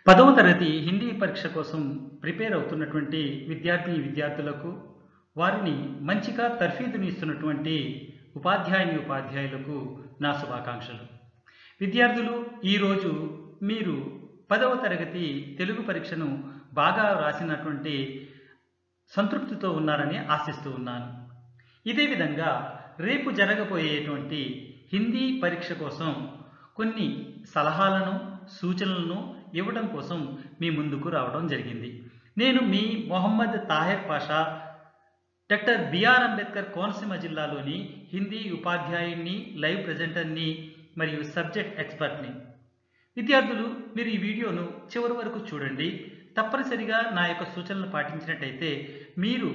10వ తరగతి హిందీ పరీక్ష కోసం ప్రిపేర్ అవుతున్నటువంటి విద్యార్థులకు వారిని మంచిగా తర్ఫీదుని ఇస్తున్నటువంటి ఉపాధ్యాయులకు నా శుభాకాంక్షలు. విద్యార్థులు, ఈరోజు మీరు 10వ తరగతి తెలుగు పరీక్షను బాగా రాసినటువంటి సంతృప్తితో ఉన్నారని ఆశిస్తూ ఉన్నాను. ఇదే విధంగా రేపు జరగబోయేటువంటి హిందీ పరీక్ష కోసం కొన్ని సలహాలను, సూచనలను ఇవ్వడం కోసం మీ ముందుకు రావడం జరిగింది. నేను మీ మొహమ్మద్ తాహిర్ పాషా, డాక్టర్ బిఆర్ అంబేద్కర్ కోనసీమ జిల్లాలోని హిందీ ఉపాధ్యాయుని, లైవ్ ప్రెజెంటర్ని మరియు సబ్జెక్ట్ ఎక్స్పర్ట్ని. విద్యార్థులు, మీరు ఈ వీడియోను చివరి వరకు చూడండి. తప్పనిసరిగా నా యొక్క సూచనలు పాటించినట్టయితే మీరు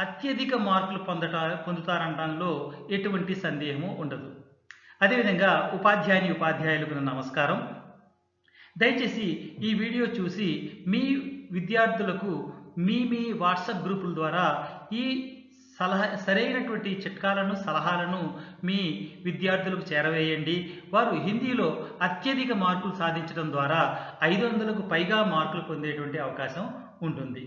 అత్యధిక మార్కులు పొందుతారనడంలో ఎటువంటి సందేహము ఉండదు. అదేవిధంగా ఉపాధ్యాయులకు నా నమస్కారం. దయచేసి ఈ వీడియో చూసి మీ విద్యార్థులకు మీ వాట్సాప్ గ్రూపుల ద్వారా ఈ సరైనటువంటి చిట్కాలను, సలహాలను మీ విద్యార్థులకు చేరవేయండి. వారు హిందీలో అత్యధిక మార్కులు సాధించడం ద్వారా 500కు పైగా మార్కులు పొందేటువంటి అవకాశం ఉంటుంది.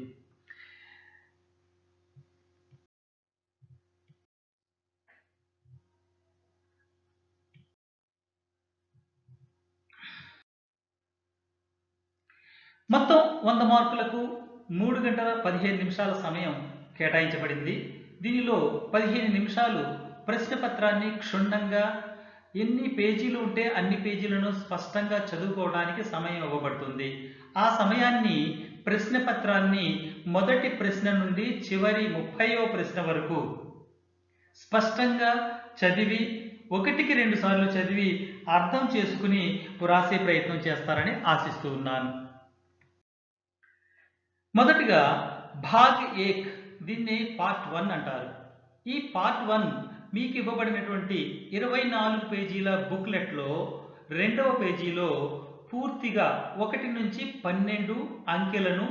మొత్తం 100 మార్కులకు 3 గంటల 15 నిమిషాల సమయం కేటాయించబడింది. దీనిలో 15 నిమిషాలు ప్రశ్నపత్రాన్ని క్షుణ్ణంగా ఎన్ని పేజీలు ఉంటే అన్ని పేజీలను స్పష్టంగా చదువుకోవడానికి సమయం ఇవ్వబడుతుంది. ఆ సమయాన్ని ప్రశ్నపత్రాన్ని మొదటి ప్రశ్న నుండి చివరి 30వ ప్రశ్న వరకు స్పష్టంగా చదివి 1కి 2 సార్లు చదివి అర్థం చేసుకుని వ్రాసే ప్రయత్నం చేస్తారని ఆశిస్తూ ఉన్నాను. మొదటిగా భాగ్ 1, దీన్ని పార్ట్ 1 అంటారు. ఈ పార్ట్ 1 మీకు ఇవ్వబడినటువంటి 24 పేజీల బుక్లెట్లో 2వ పేజీలో పూర్తిగా 1 నుంచి 12 అంకెలను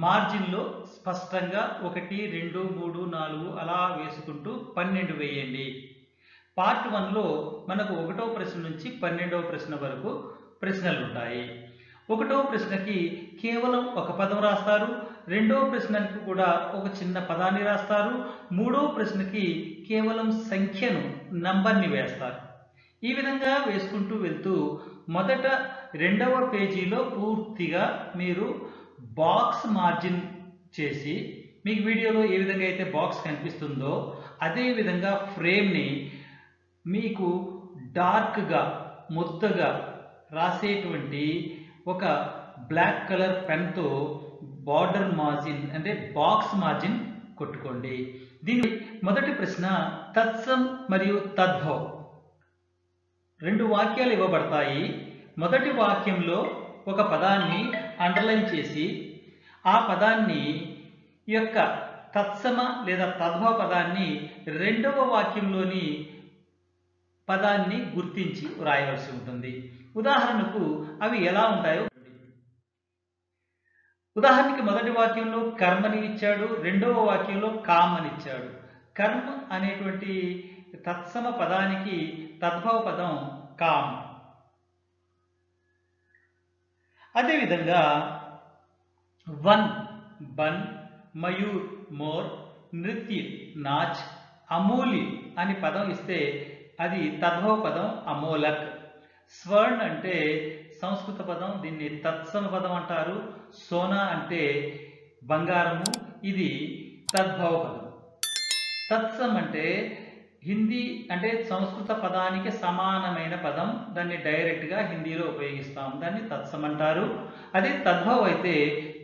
మార్జిన్లో స్పష్టంగా 1, 2, 3, 4 అలా వేసుకుంటూ 12 వేయండి. పార్ట్ 1లో మనకు 1వ ప్రశ్న నుంచి 12వ ప్రశ్న వరకు ప్రశ్నలు ఉంటాయి. 1వ ప్రశ్నకి కేవలం ఒక పదం రాస్తారు. 2వ ప్రశ్నకి కూడా ఒక చిన్న పదాన్ని రాస్తారు. 3వ ప్రశ్నకి కేవలం సంఖ్యను, నంబర్ని వేస్తారు. ఈ విధంగా వేసుకుంటూ వెళ్తూ మొదట 2వ పేజీలో పూర్తిగా మీరు బాక్స్ మార్జిన్ చేసి, మీకు వీడియోలో ఏ విధంగా అయితే బాక్స్ కనిపిస్తుందో అదే విధంగా ఫ్రేమ్ని మీకు డార్క్గా, ముద్దగా రాసేటువంటి ఒక బ్లాక్ కలర్ పెన్తో బార్డర్ మార్జిన్ అంటే బాక్స్ మార్జిన్ కొట్టుకోండి. దీని మొదటి ప్రశ్న తత్సం మరియు తద్భవ్. 2 వాక్యాలు ఇవ్వబడతాయి. మొదటి వాక్యంలో ఒక పదాన్ని అండర్లైన్ చేసి ఆ పదాన్ని యొక్క తత్సమ లేదా తద్భవ పదాన్ని 2వ వాక్యంలోని పదాన్ని గుర్తించి వ్రాయవలసి ఉంటుంది. ఉదాహరణకు అవి ఎలా ఉంటాయో, ఉదాహరణకి మొదటి వాక్యంలో కర్మని ఇచ్చాడు, 2వ వాక్యంలో కామ్ అని ఇచ్చాడు. కర్మ అనేటువంటి తత్సమ పదానికి తద్భవ పదం కామ్. అదేవిధంగా వన్, బన్, మయూర్, మోర్, నృత్య, నాచ్, అమూలి అని పదం ఇస్తే అది తద్భవ పదం అమోలక్. స్వర్ణ అంటే సంస్కృత పదం, దీన్ని తత్సమ పదం అంటారు. సోనా అంటే బంగారము, ఇది తద్భవ పదం. తత్సం అంటే హిందీ అంటే సంస్కృత పదానికి సమానమైన పదం, దాన్ని డైరెక్ట్గా హిందీలో ఉపయోగిస్తాం, దాన్ని తత్సం అంటారు. అదే తద్భవ అయితే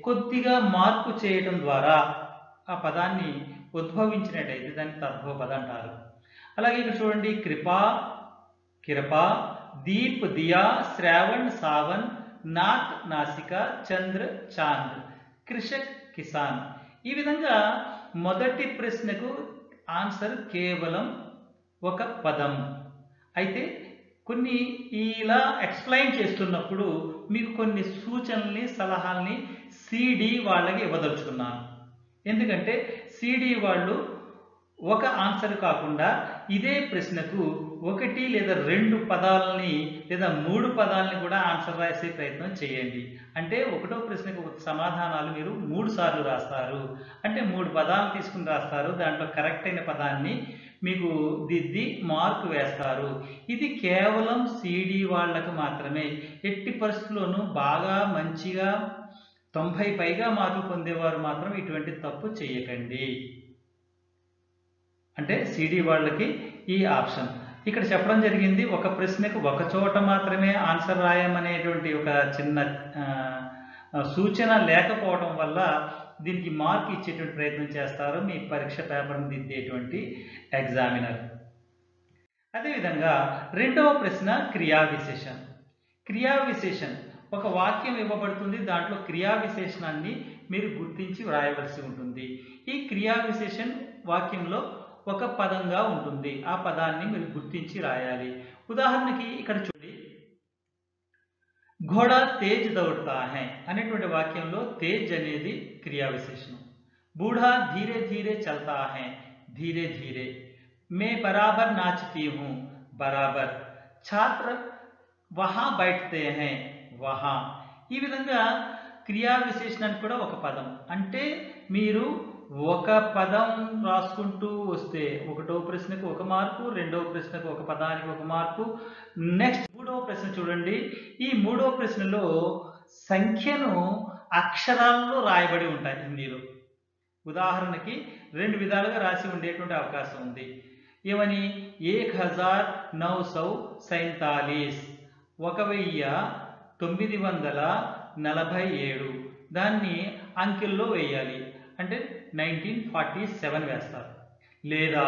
కొద్దిగా మార్పు చేయడం ద్వారా ఆ పదాన్ని ఉద్భవించినట్టయితే దాన్ని తద్భవ పదం అంటారు. అలాగే ఇక్కడ చూడండి, కృపా, కిరపా, దీప్, దియా, శ్రావణ్, సావన్, నాక్, నాసిక, చంద్ర, చాంద్, కృషక్, కిసాన్. ఈ విధంగా మొదటి ప్రశ్నకు ఆన్సర్ కేవలం ఒక పదం. అయితే కొన్ని ఇలా ఎక్స్ప్లెయిన్ చేస్తున్నప్పుడు మీకు కొన్ని సూచనల్ని, సలహాల్ని సిడి వాళ్ళకి ఇవ్వదలుచుకున్నాను. ఎందుకంటే సిడి వాళ్ళు ఒక ఆన్సర్ కాకుండా ఇదే ప్రశ్నకు 1 లేదా 2 పదాలని లేదా 3 పదాలని కూడా ఆన్సర్ రాసే ప్రయత్నం చేయండి. అంటే ఒకటో ప్రశ్నకు సమాధానాలు మీరు 3 సార్లు రాస్తారు. అంటే 3 పదాలు తీసుకుని రాస్తారు. దాంట్లో కరెక్ట్ అయిన పదాన్ని మీకు దిద్ది మార్కు వేస్తారు. ఇది కేవలం సిడి వాళ్ళకు మాత్రమే. ఎట్టి పరిస్థితుల్లోనూ బాగా మంచిగా 90 పైగా మార్కులు పొందేవారు మాత్రం ఇటువంటి తప్పు చేయకండి. అంటే సిడి వాళ్ళకి ఈ ఆప్షన్ ఇక్కడ చెప్పడం జరిగింది. ఒక ప్రశ్నకు ఒక చోట మాత్రమే ఆన్సర్ రాయమనేటువంటి ఒక చిన్న సూచన లేకపోవడం వల్ల దీనికి మార్క్ ఇచ్చేటువంటి ప్రయత్నం చేస్తారు మీ పరీక్ష పేపర్ని దిద్దేటువంటి ఎగ్జామినర్. అదేవిధంగా రెండవ ప్రశ్న క్రియా విశేషం. క్రియా విశేషం ఒక వాక్యం ఇవ్వబడుతుంది. దాంట్లో క్రియా విశేషణాన్ని మీరు గుర్తించి వ్రాయవలసి ఉంటుంది. ఈ క్రియా విశేషం వాక్యంలో ఒక పదంగా ఉంటుంది. ఆ పదాన్ని మీరు గుర్తించి రాయాలి. ఉదాహరణకి ఇక్కడ చూడండి, ఘోడా తేజ్ దౌడతా హై అనేటువంటి వాక్యంలో తేజ్ అనేది క్రియా విశేషణం. బూఢా ధీరే ధీరే చల్తా హై, ధీరే ధీరే. మే బరాబర్ నాచతీ హూ, బరాబర్. ఛాత్ర వహా బైఠతే హై, వహా. ఈ విధంగా క్రియా విశేషణానికి కూడా ఒక పదం. అంటే మీరు ఒక పదం రాసుకుంటూ వస్తే ఒకటో ప్రశ్నకు ఒక మార్కు, రెండవ ప్రశ్నకు ఒక పదానికి ఒక మార్కు. నెక్స్ట్ మూడవ ప్రశ్న చూడండి. ఈ మూడవ ప్రశ్నలో సంఖ్యను అక్షరాల్లో రాయబడి ఉంటాయి హిందీలో. ఉదాహరణకి 2 విధాలుగా రాసి ఉండేటువంటి అవకాశం ఉంది. ఏమని? 1947, 1947. దాన్ని అంకెల్లో వేయాలి. అంటే 1947 వేస్తారు. లేదా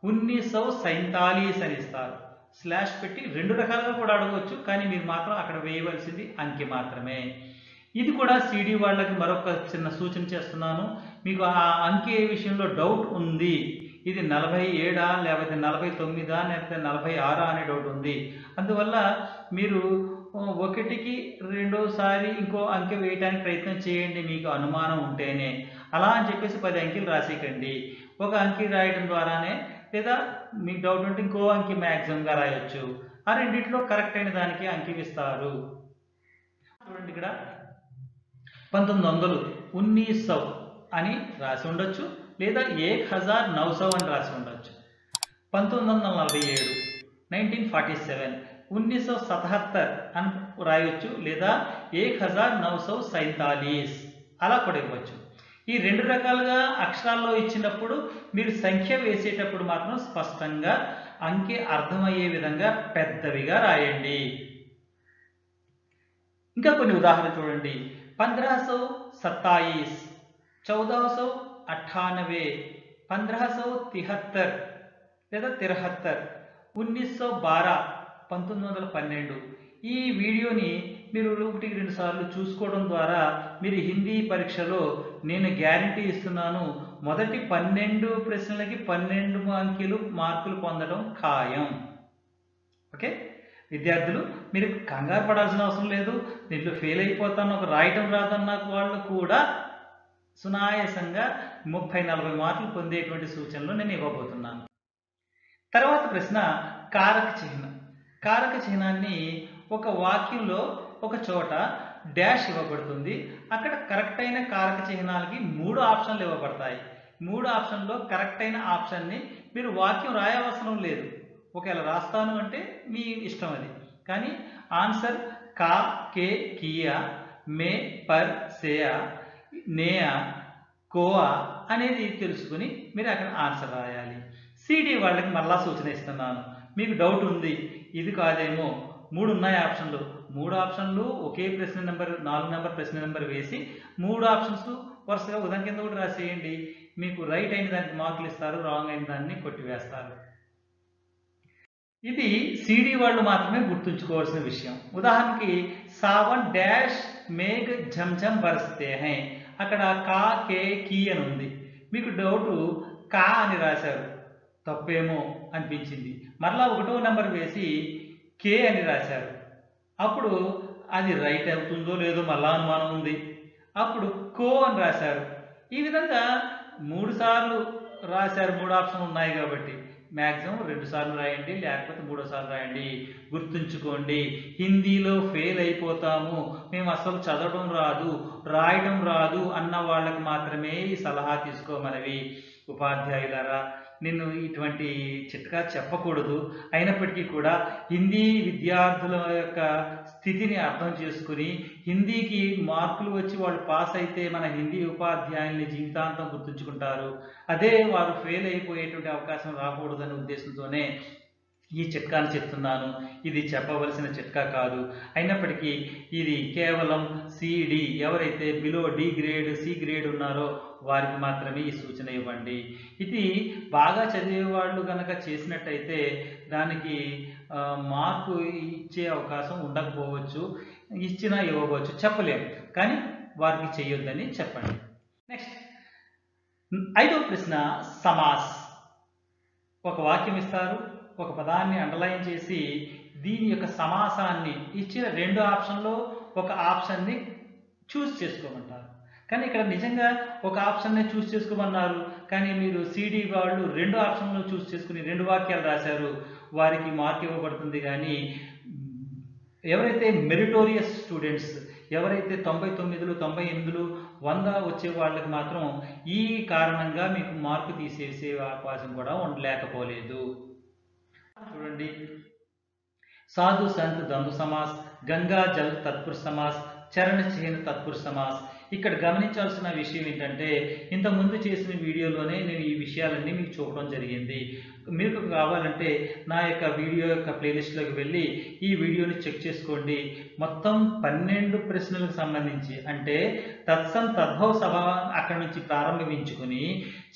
1947 అని ఇస్తారు. స్లాష్ పెట్టి 2 రకాలుగా కూడా అడగవచ్చు. కానీ మీరు మాత్రం అక్కడ వేయవలసింది అంకె మాత్రమే. ఇది కూడా సిడి వాళ్ళకి మరొక చిన్న సూచన చేస్తున్నాను. మీకు ఆ అంకె విషయంలో డౌట్ ఉంది, ఇది 47 లేకపోతే 49 లేకపోతే 46 అనే డౌట్ ఉంది. అందువల్ల మీరు 1కి రెండోసారి ఇంకో అంకె వేయడానికి ప్రయత్నం చేయండి మీకు అనుమానం ఉంటేనే. అలా అని చెప్పేసి 10 అంకెలు రాసేకండి. ఒక అంకె రాయడం ద్వారానే, లేదా మీకు డౌట్ ఉంటే ఇంకో అంకె మ్యాక్సిమంగా రాయొచ్చు. ఆ రెండింటిలో కరెక్ట్ అయిన దానికి అంకె ఇస్తారు. చూడండి, ఇక్కడ 1900 1900 అని రాసి ఉండొచ్చు, లేదా 1900 అని రాసి ఉండొచ్చు. 1947 1947, 1977 అని రాయొచ్చు, లేదా 1947 అలా కూడా ఇవ్వచ్చు. ఈ 2 రకాలుగా అక్షరాల్లో ఇచ్చినప్పుడు మీరు సంఖ్య వేసేటప్పుడు మాత్రం స్పష్టంగా అంకె అర్థమయ్యే విధంగా పెద్దవిగా రాయండి. ఇంకా కొన్ని ఉదాహరణ చూడండి. 1527, 1498, 1573 లేదా 73, 1912 1912. ఈ వీడియోని మీరు 1-2 సార్లు చూసుకోవడం ద్వారా మీరు హిందీ పరీక్షలో నేను గ్యారంటీ ఇస్తున్నాను, మొదటి 12 ప్రశ్నలకి 12 అంకెలు మార్కులు పొందడం ఖాయం. ఓకే విద్యార్థులు, మీరు కంగారు పడాల్సిన అవసరం లేదు. దీంట్లో ఫెయిల్ అయిపోతాను, ఒక రాయటం రాదన్న వాళ్ళు కూడా సునాయాసంగా 30-40 మార్కులు పొందేటువంటి సూచనలు నేను ఇవ్వబోతున్నాను. తర్వాత ప్రశ్న కారక చిహ్నం. కారక చిహ్నాన్ని ఒక వాక్యంలో ఒక చోట డాష్ ఇవ్వబడుతుంది. అక్కడ కరెక్ట్ అయిన కారక చిహ్నాలకి 3 ఆప్షన్లు ఇవ్వబడతాయి. 3 ఆప్షన్లో కరెక్ట్ అయిన ఆప్షన్ని మీరు వాక్యం రాయవసరం లేదు. ఒకవేళ రాస్తాను అంటే మీ ఇష్టం అది. కానీ ఆన్సర్ కా, కే, కియా, మే, పర్, సేయా, నేయా, కోవా అనేది తెలుసుకుని మీరు అక్కడ ఆన్సర్ రాయాలి. సిడి వాళ్ళకి మళ్ళా సూచన ఇస్తున్నాను. మీకు డౌట్ ఉంది, ఇది కాదేమో, 3 ఉన్నాయి ఆప్షన్లు. 3 ఆప్షన్లు ఒకే ప్రశ్న నెంబర్ 4 నెంబర్ ప్రశ్న నెంబర్ వేసి 3 ఆప్షన్స్ వరుసగా ఉదాహరణ కింద కూడా రాసేయండి. మీకు రైట్ అయిన దానికి మార్కులు ఇస్తారు, రాంగ్ అయిన దాన్ని కొట్టివేస్తారు. ఇది సిడి వాళ్ళు మాత్రమే గుర్తుంచుకోవాల్సిన విషయం. ఉదాహరణకి సావన్ డాష్ మేఘ్ ఝంఝం బరస్తే హై, అక్కడ కా, కే, కీ అని ఉంది. మీకు డౌటు కా అని రాశారు, తప్పేమో అనిపించింది. మరలా 1వ నెంబర్ వేసి కే అని రాశారు. అప్పుడు అది రైట్ అవుతుందో లేదో మళ్ళా అనుమానం ఉంది. అప్పుడు కో అని రాశారు. ఈ విధంగా 3 సార్లు రాశారు, 3 ఆప్షన్లు ఉన్నాయి కాబట్టి మ్యాక్సిమం 2 సార్లు రాయండి, లేకపోతే 3వ సార్లు రాయండి. గుర్తుంచుకోండి, హిందీలో ఫెయిల్ అయిపోతాము, మేము అసలు చదవడం రాదు, రాయడం రాదు అన్న వాళ్ళకి మాత్రమే ఈ సలహా తీసుకోమనవి. ఉపాధ్యాయులారా, నేను ఇటువంటి చిట్కా చెప్పకూడదు, అయినప్పటికీ కూడా హిందీ విద్యార్థుల యొక్క స్థితిని అర్థం చేసుకుని హిందీకి మార్కులు వచ్చి వాళ్ళు పాస్ అయితే మన హిందీ ఉపాధ్యాయుల్ని జీవితాంతం గుర్తుంచుకుంటారు. అదే వారు ఫెయిల్ అయిపోయేటువంటి అవకాశం రాకూడదనే ఉద్దేశంతోనే ఈ చిట్కాను చెప్తున్నాను. ఇది చెప్పవలసిన చిట్కా కాదు, అయినప్పటికీ ఇది కేవలం సిడి, ఎవరైతే below D grade C grade ఉన్నారో వారికి మాత్రమే ఈ సూచన ఇవ్వండి. ఇది బాగా చదివే వాళ్ళు కనుక చేసినట్టయితే దానికి మార్కు ఇచ్చే అవకాశం ఉండకపోవచ్చు, ఇచ్చినా ఇవ్వవచ్చు, చెప్పలేము, కానీ వారికి చేయొద్దని చెప్పండి. నెక్స్ట్ 5వ ప్రశ్న, సమాస్. ఒక వాక్యం ఇస్తారు, ఒక పదాన్ని అండర్లైన్ చేసి దీని యొక్క సమాసాన్ని ఇచ్చిన 2 ఆప్షన్లో ఒక ఆప్షన్ని చూస్ చేసుకోమంటారు. కానీ ఇక్కడ నిజంగా ఒక ఆప్షన్నే చూస్ చేసుకోమన్నారు, కానీ మీరు సిడి వాళ్ళు 2 ఆప్షన్లు చూస్ చేసుకుని 2 వాక్యాలు రాశారు, వారికి మార్క్ ఇవ్వబడుతుంది. కానీ ఎవరైతే మెరిటోరియస్ స్టూడెంట్స్, ఎవరైతే 99లు 98లు 100 వచ్చే వాళ్ళకి మాత్రం ఈ కారణంగా మీకు మార్కు తీసేసే అవకాశం కూడా ఉండలేకపోలేదు. చూడండి, సాధు సంత్ ద్వంద్వ సమాస్, గంగా జల్ తత్పురుష సమాస్, చరణ చిహ్న తత్పురుష సమాస్. ఇక్కడ గమనించాల్సిన విషయం ఏంటంటే, ఇంతకుముందు చేసిన వీడియోలోనే నేను ఈ విషయాలన్నీ మీకు చూపడం జరిగింది. మీకు కావాలంటే నా యొక్క వీడియో యొక్క ప్లేలిస్ట్లోకి వెళ్ళి ఈ వీడియోని చెక్ చేసుకోండి. మొత్తం 12 ప్రశ్నలకు సంబంధించి, అంటే తత్సం తద్భవ సభ అక్కడి నుంచి ప్రారంభించుకుని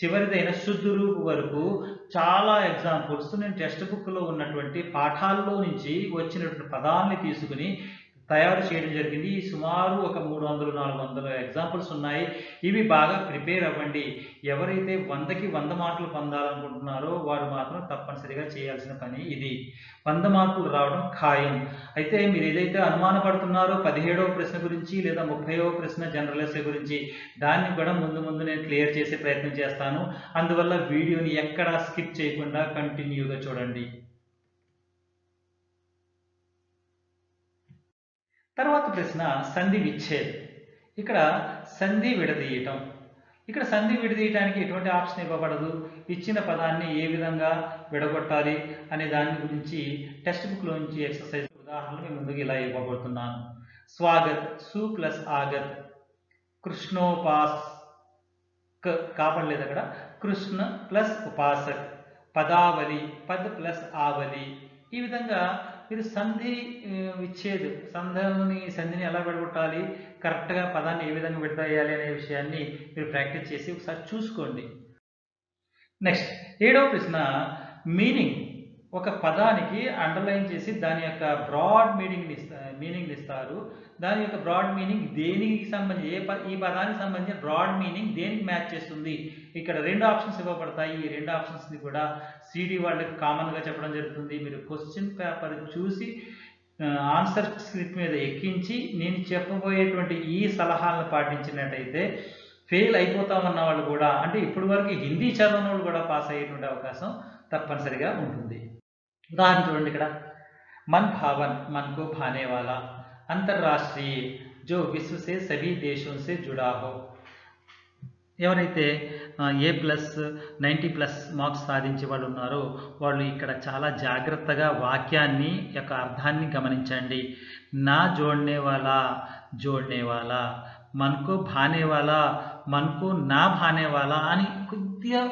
చివరిదైన శుద్ధ రూపు వరకు చాలా ఎగ్జాంపుల్స్ నేను టెక్స్ట్ బుక్లో ఉన్నటువంటి పాఠాల్లో నుంచి వచ్చినటువంటి పదాలని తీసుకుని తయారు చేయడం జరిగింది. సుమారు ఒక 300-400 ఎగ్జాంపుల్స్ ఉన్నాయి. ఇవి బాగా ప్రిపేర్ అవ్వండి. ఎవరైతే 100కి 100 మార్కులు పొందాలనుకుంటున్నారో వారు మాత్రం తప్పనిసరిగా చేయాల్సిన పని ఇది. 100 మార్కులు రావడం ఖాయం. అయితే మీరు ఏదైతే అనుమానపడుతున్నారో 17వ ప్రశ్న గురించి లేదా 30వ ప్రశ్న జనరల్ ఎస్సే గురించి, దాన్ని కూడా ముందు నేను క్లియర్ చేసే ప్రయత్నం చేస్తాను. అందువల్ల వీడియోని ఎక్కడా స్కిప్ చేయకుండా కంటిన్యూగా చూడండి. తర్వాత ప్రశ్న, సంధి విచ్ఛేద్. ఇక్కడ సంధి విడదీయటం. ఇక్కడ సంధి విడదీయటానికి ఎటువంటి ఆప్షన్ ఇవ్వబడదు. ఇచ్చిన పదాన్ని ఏ విధంగా విడగొట్టాలి అనే దాని గురించి టెక్స్ట్ బుక్లో నుంచి ఎక్సర్సైజ్ ఉదాహరణలు మీ ముందుకు ఇలా ఇవ్వబడుతున్నాను. స్వాగత్, సు ప్లస్ ఆగత్, కృష్ణోపాస్ కాపడలేదు అక్కడ, కృష్ణ ప్లస్ ఉపాసక్, పదావళి, పద్ ప్లస్ ఆవలి. ఈ విధంగా మీరు సంధి విచ్ఛేద్, సంధిని ఎలా విడగొట్టాలి, కరెక్ట్గా పదాన్ని ఏ విధంగా విడదీయాలి అనే విషయాన్ని మీరు ప్రాక్టీస్ చేసి ఒకసారి చూసుకోండి. నెక్స్ట్ 7వ ప్రశ్న, మీనింగ్. ఒక పదానికి అండర్లైన్ చేసి దాని యొక్క బ్రాడ్ మీనింగ్ ఇస్తారు. దాని యొక్క బ్రాడ్ మీనింగ్ దేనికి సంబంధించి, ఈ పదానికి సంబంధించిన బ్రాడ్ మీనింగ్ దేనికి మ్యాచ్ చేస్తుంది. ఇక్కడ 2 ఆప్షన్స్ ఇవ్వబడతాయి. ఈ 2 ఆప్షన్స్ని కూడా సిడి వాళ్ళకి కామన్గా చెప్పడం జరుగుతుంది. మీరు క్వశ్చన్ పేపర్ చూసి ఆన్సర్ స్క్రిప్ట్ మీద ఎక్కించి నేను చెప్పబోయేటువంటి ఈ సలహాలను పాటించినట్టయితే ఫెయిల్ అయిపోతామన్న వాళ్ళు కూడా, అంటే ఇప్పటి వరకు హిందీ చదవని వాళ్ళు కూడా పాస్ అయ్యేటువంటి అవకాశం తప్పనిసరిగా ఉంటుంది. ఉదాహరణ చూడండి, ఇక్కడ मन भावन, मन को भाने वाला, अंतर्राष्ट्रीय, जो विश्व से सभी देशों से जुड़ा हो. ఎవరైతే A+90+ మార్క్స్ సాధించే వాళ్ళు ఉన్నారో వాళ్ళు ఇక్కడ చాలా జాగ్రత్తగా వాక్యాన్ని యొక్క అర్థాన్ని గమనించండి. నా జోడ్నే వాలా, మన్కో భానే వాలా, మన్కో నా భానే వాలా అని కొద్దిగా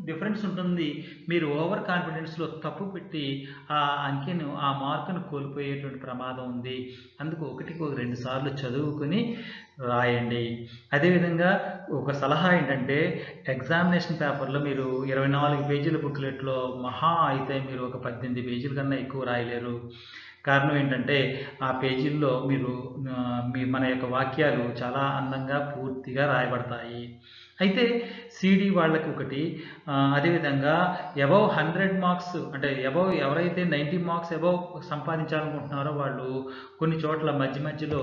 డిఫరెన్స్ ఉంటుంది. మీరు ఓవర్ కాన్ఫిడెన్స్లో తప్పు పెట్టి ఆ అంకెను, ఆ మార్కును కోల్పోయేటువంటి ప్రమాదం ఉంది. అందుకు 1కి 2 సార్లు చదువుకుని రాయండి. అదేవిధంగా ఒక సలహా ఏంటంటే, ఎగ్జామినేషన్ పేపర్లో మీరు 24 పేజీల బుక్లెట్లో మహా అయితే మీరు ఒక 18 పేజీల కన్నా ఎక్కువ రాయలేరు. కారణం ఏంటంటే ఆ పేజీల్లో మన యొక్క వాక్యాలు చాలా అందంగా పూర్తిగా రాయబడతాయి. అయితే సిడి వాళ్ళకి ఒకటి, అదేవిధంగా అబవ్ 100 మార్క్స్ అంటే అబవ్ ఎవరైతే 90 మార్క్స్ అబవ్ సంపాదించాలనుకుంటున్నారో వాళ్ళు కొన్ని చోట్ల మధ్య మధ్యలో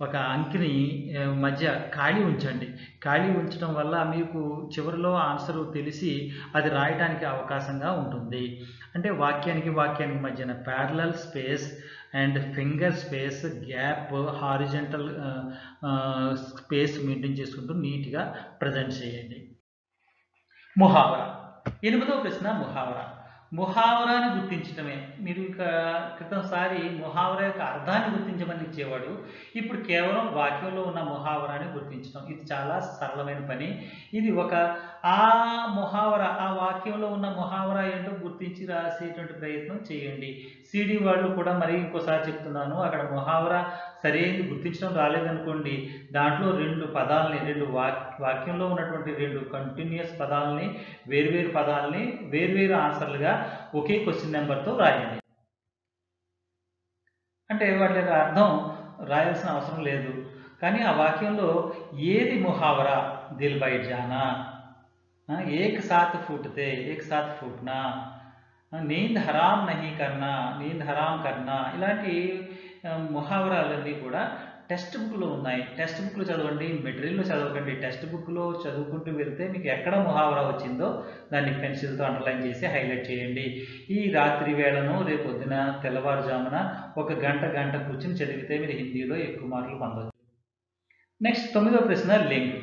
ఒక అంకిని మధ్య ఖాళీ ఉంచండి. ఖాళీ ఉంచడం వల్ల మీకు చివరిలో ఆన్సర్ తెలిసి అది రాయడానికి అవకాశంగా ఉంటుంది. అంటే వాక్యానికి వాక్యానికి మధ్యన parallel space and finger space, gap, horizontal space maintain చేసుకుంటూ నీట్గా ప్రజెంట్ చేయండి. ముహావరా. 8వ ప్రశ్న ముహావరా. ముహావరాని గుర్తించడమే. మీరు ఇక క్రితంసారి ముహావరా యొక్క అర్థాన్ని గుర్తించమని ఇచ్చేవాడు. ఇప్పుడు కేవలం వాక్యంలో ఉన్న ముహావరాని గుర్తించడం. ఇది చాలా సరళమైన పని. ఇది ఒక ఆ ముహావరా, ఆ వాక్యంలో ఉన్న ముహావరా ఏంటో గుర్తించి రాసేటువంటి ప్రయత్నం చేయండి. సిడి వాళ్ళు కూడా మరి ఇంకోసారి చెప్తున్నాను, అక్కడ ముహావరా సరైనది గుర్తించడం రాలేదనుకోండి, దాంట్లో వాక్యంలో ఉన్నటువంటి 2 కంటిన్యూస్ పదాలని, వేర్వేరు పదాలని వేర్వేరు ఆన్సర్లుగా ఒకే క్వశ్చన్ నెంబర్తో రాయండి. అంటే వాటి యొక్క అర్థం రాయాల్సిన అవసరం లేదు. కానీ ఆ వాక్యంలో ఏది ముహావరా, దిల్ బైట్ జానా, ఏక్ సాత్ ఫూట్తే ఏక్ సాత్ ఫూట్నా, నీంద్ హరాం నహీ కర్నా నీంద్ హరాం కర్నా, ఇలాంటి ముహావరాలన్నీ కూడా టెక్స్ట్ బుక్లో ఉన్నాయి. టెక్స్ట్ బుక్లో చదవండి, మెటీరియల్లో చదవకండి. టెక్స్ట్ బుక్లో చదువుకుంటూ వెళ్తే మీకు ఎక్కడ ముహావరా వచ్చిందో దాన్ని పెన్సిల్తో అండర్లైన్ చేసి హైలైట్ చేయండి. ఈ రాత్రి వేళను రేపు పొద్దున తెల్లవారుజామున ఒక గంట కూర్చుని చదివితే మీరు హిందీలో ఎక్కువ మార్కులు పొందవచ్చు. నెక్స్ట్ 9వ ప్రశ్న లింగ్.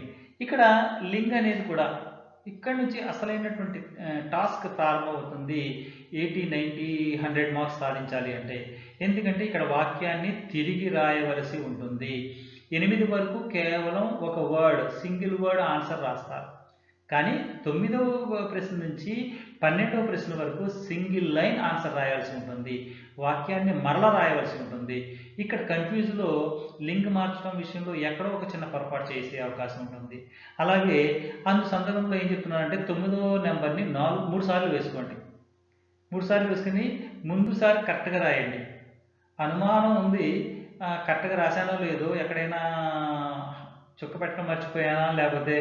ఇక్కడ లింగ్ అనేది కూడా ఇక్కడ నుంచి అసలైనటువంటి టాస్క్ ప్రారంభమవుతుంది. 80, 90, 100 మార్క్స్ సాధించాలి అంటే. ఎందుకంటే ఇక్కడ వాక్యాన్ని తిరిగి రాయవలసి ఉంటుంది. 8 వరకు కేవలం ఒక వర్డ్, సింగిల్ వర్డ్ ఆన్సర్ రాస్తారు. కానీ 9వ ప్రశ్న నుంచి 12వ ప్రశ్న వరకు సింగిల్ లైన్ ఆన్సర్ రాయాల్సి ఉంటుంది. వాక్యాన్ని మరలా రాయవలసి ఉంటుంది. ఇక్కడ కన్ఫ్యూజ్లో లింక్ మార్చడం విషయంలో ఎక్కడో ఒక చిన్న పొరపాటు చేసే అవకాశం ఉంటుంది. అలాగే అందు సందర్భంలో ఏం చెప్తున్నానంటే 9వ నెంబర్ని 3 సార్లు వేసుకోండి. 3 సార్లు వేసుకుని ముందుసారి కరెక్ట్గా రాయండి. అనుమానం ఉంది కరెక్ట్గా రాశానో లేదో, ఎక్కడైనా చుక్క పెట్టడం మర్చిపోయానా, లేకపోతే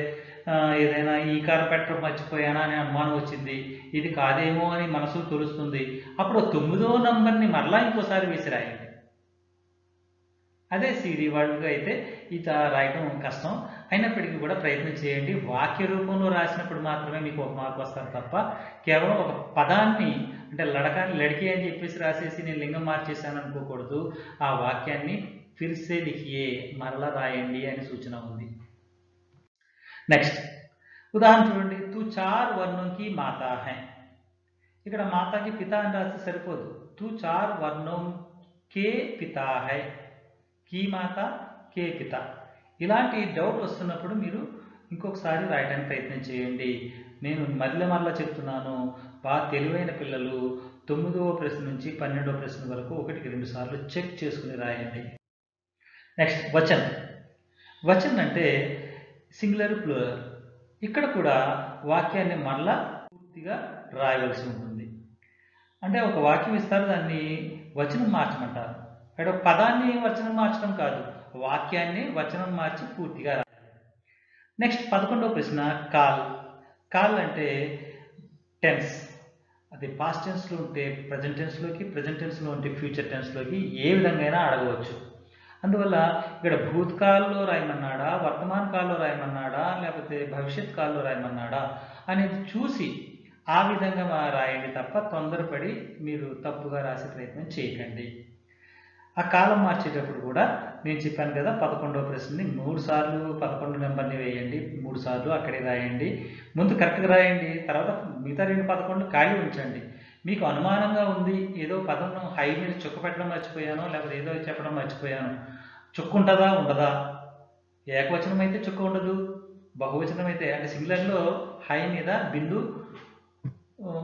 ఏదైనా ఈకారం పెట్టడం మర్చిపోయానా అనే అనుమానం వచ్చింది, ఇది కాదేమో అని మనసు తెలుస్తుంది. అప్పుడు 9వ నంబర్ని మరలా ఇంకోసారి వేసి రాయండి. అదే సిడి వాళ్ళకి అయితే ఇది రాయడం కష్టం. అయినప్పటికీ కూడా ప్రయత్నం చేయండి. వాక్య రూపంలో రాసినప్పుడు మాత్రమే మీకు 1 మార్క్ వస్తారు తప్ప కేవలం ఒక పదాన్ని అంటే లడికి అని చెప్పేసి రాసేసి నేను లింగం మార్చేసాను అనుకోకూడదు. ఆ వాక్యాన్ని ఫిర్సే లిఖియే, మరలా రాయండి అని సూచన ఉంది. నెక్స్ట్ ఉదాహరణ చూడండి. తు 4 వర్ణం కి మాతా హై. ఇక్కడ మాతాకి పితా అని రాస్తే సరిపోదు. తు 4 వర్ణం కే పితా హై, కీ మాత కే పిత. ఇలాంటి డౌట్ వస్తున్నప్పుడు మీరు ఇంకొకసారి రాయడానికి ప్రయత్నం చేయండి. నేను మరలా చెప్తున్నాను, బాగా తెలివైన పిల్లలు 9వ ప్రశ్న నుంచి 12వ ప్రశ్న వరకు 1కి 2 సార్లు చెక్ చేసుకుని రాయండి. నెక్స్ట్ వచన్. వచన్ అంటే సింగులర్ ప్లూరల్. ఇక్కడ కూడా వాక్యాన్ని మరలా పూర్తిగా రాయవలసి ఉంటుంది. అంటే ఒక వాక్యం ఇస్తారు, దాన్ని వచనం మార్చమంటారు. ఇక్కడ పదాన్ని వచనం మార్చడం కాదు, వాక్యాన్ని వచనం మార్చి పూర్తిగా రాయాలి. నెక్స్ట్ 11వ ప్రశ్న కాల్. కాల్ అంటే టెన్స్. అది పాస్ట్ టెన్స్లో ఉంటే ప్రజెంట్ టెన్స్లోకి, ప్రజెంట్ టెన్స్లో ఉంటే ఫ్యూచర్ టెన్స్లోకి ఏ విధంగా అయినా అడగవచ్చు. అందువల్ల ఇక్కడ భూతకాల్లో రాయమన్నాడా, వర్తమాన కాలంలో రాయమన్నాడా, లేకపోతే భవిష్యత్ కాలంలో రాయమన్నాడా అనేది చూసి ఆ విధంగా రాయండి తప్ప తొందరపడి మీరు తప్పుగా రాసే ప్రయత్నం చేయకండి. ఆ కాలం మార్చేటప్పుడు కూడా నేను చెప్పాను కదా, 11వ ప్రశ్నని 3 సార్లు 11 నెంబర్ని వేయండి, 3 సార్లు అక్కడే రాయండి. ముందు కరెక్ట్గా రాయండి, తర్వాత మిగతా 2 11 ఖాళీ ఉంచండి. మీకు అనుమానంగా ఉంది, ఏదో పదం హై మీద చుక్క పెట్టడం మర్చిపోయాను, లేకపోతే ఏదో చెప్పడం మర్చిపోయాను, చుక్క ఉంటుందా ఉండదా? ఏకవచనం అయితే చుక్క ఉండదు, బహువచనం అయితే అంటే సింగులర్లో హై మీద బిందు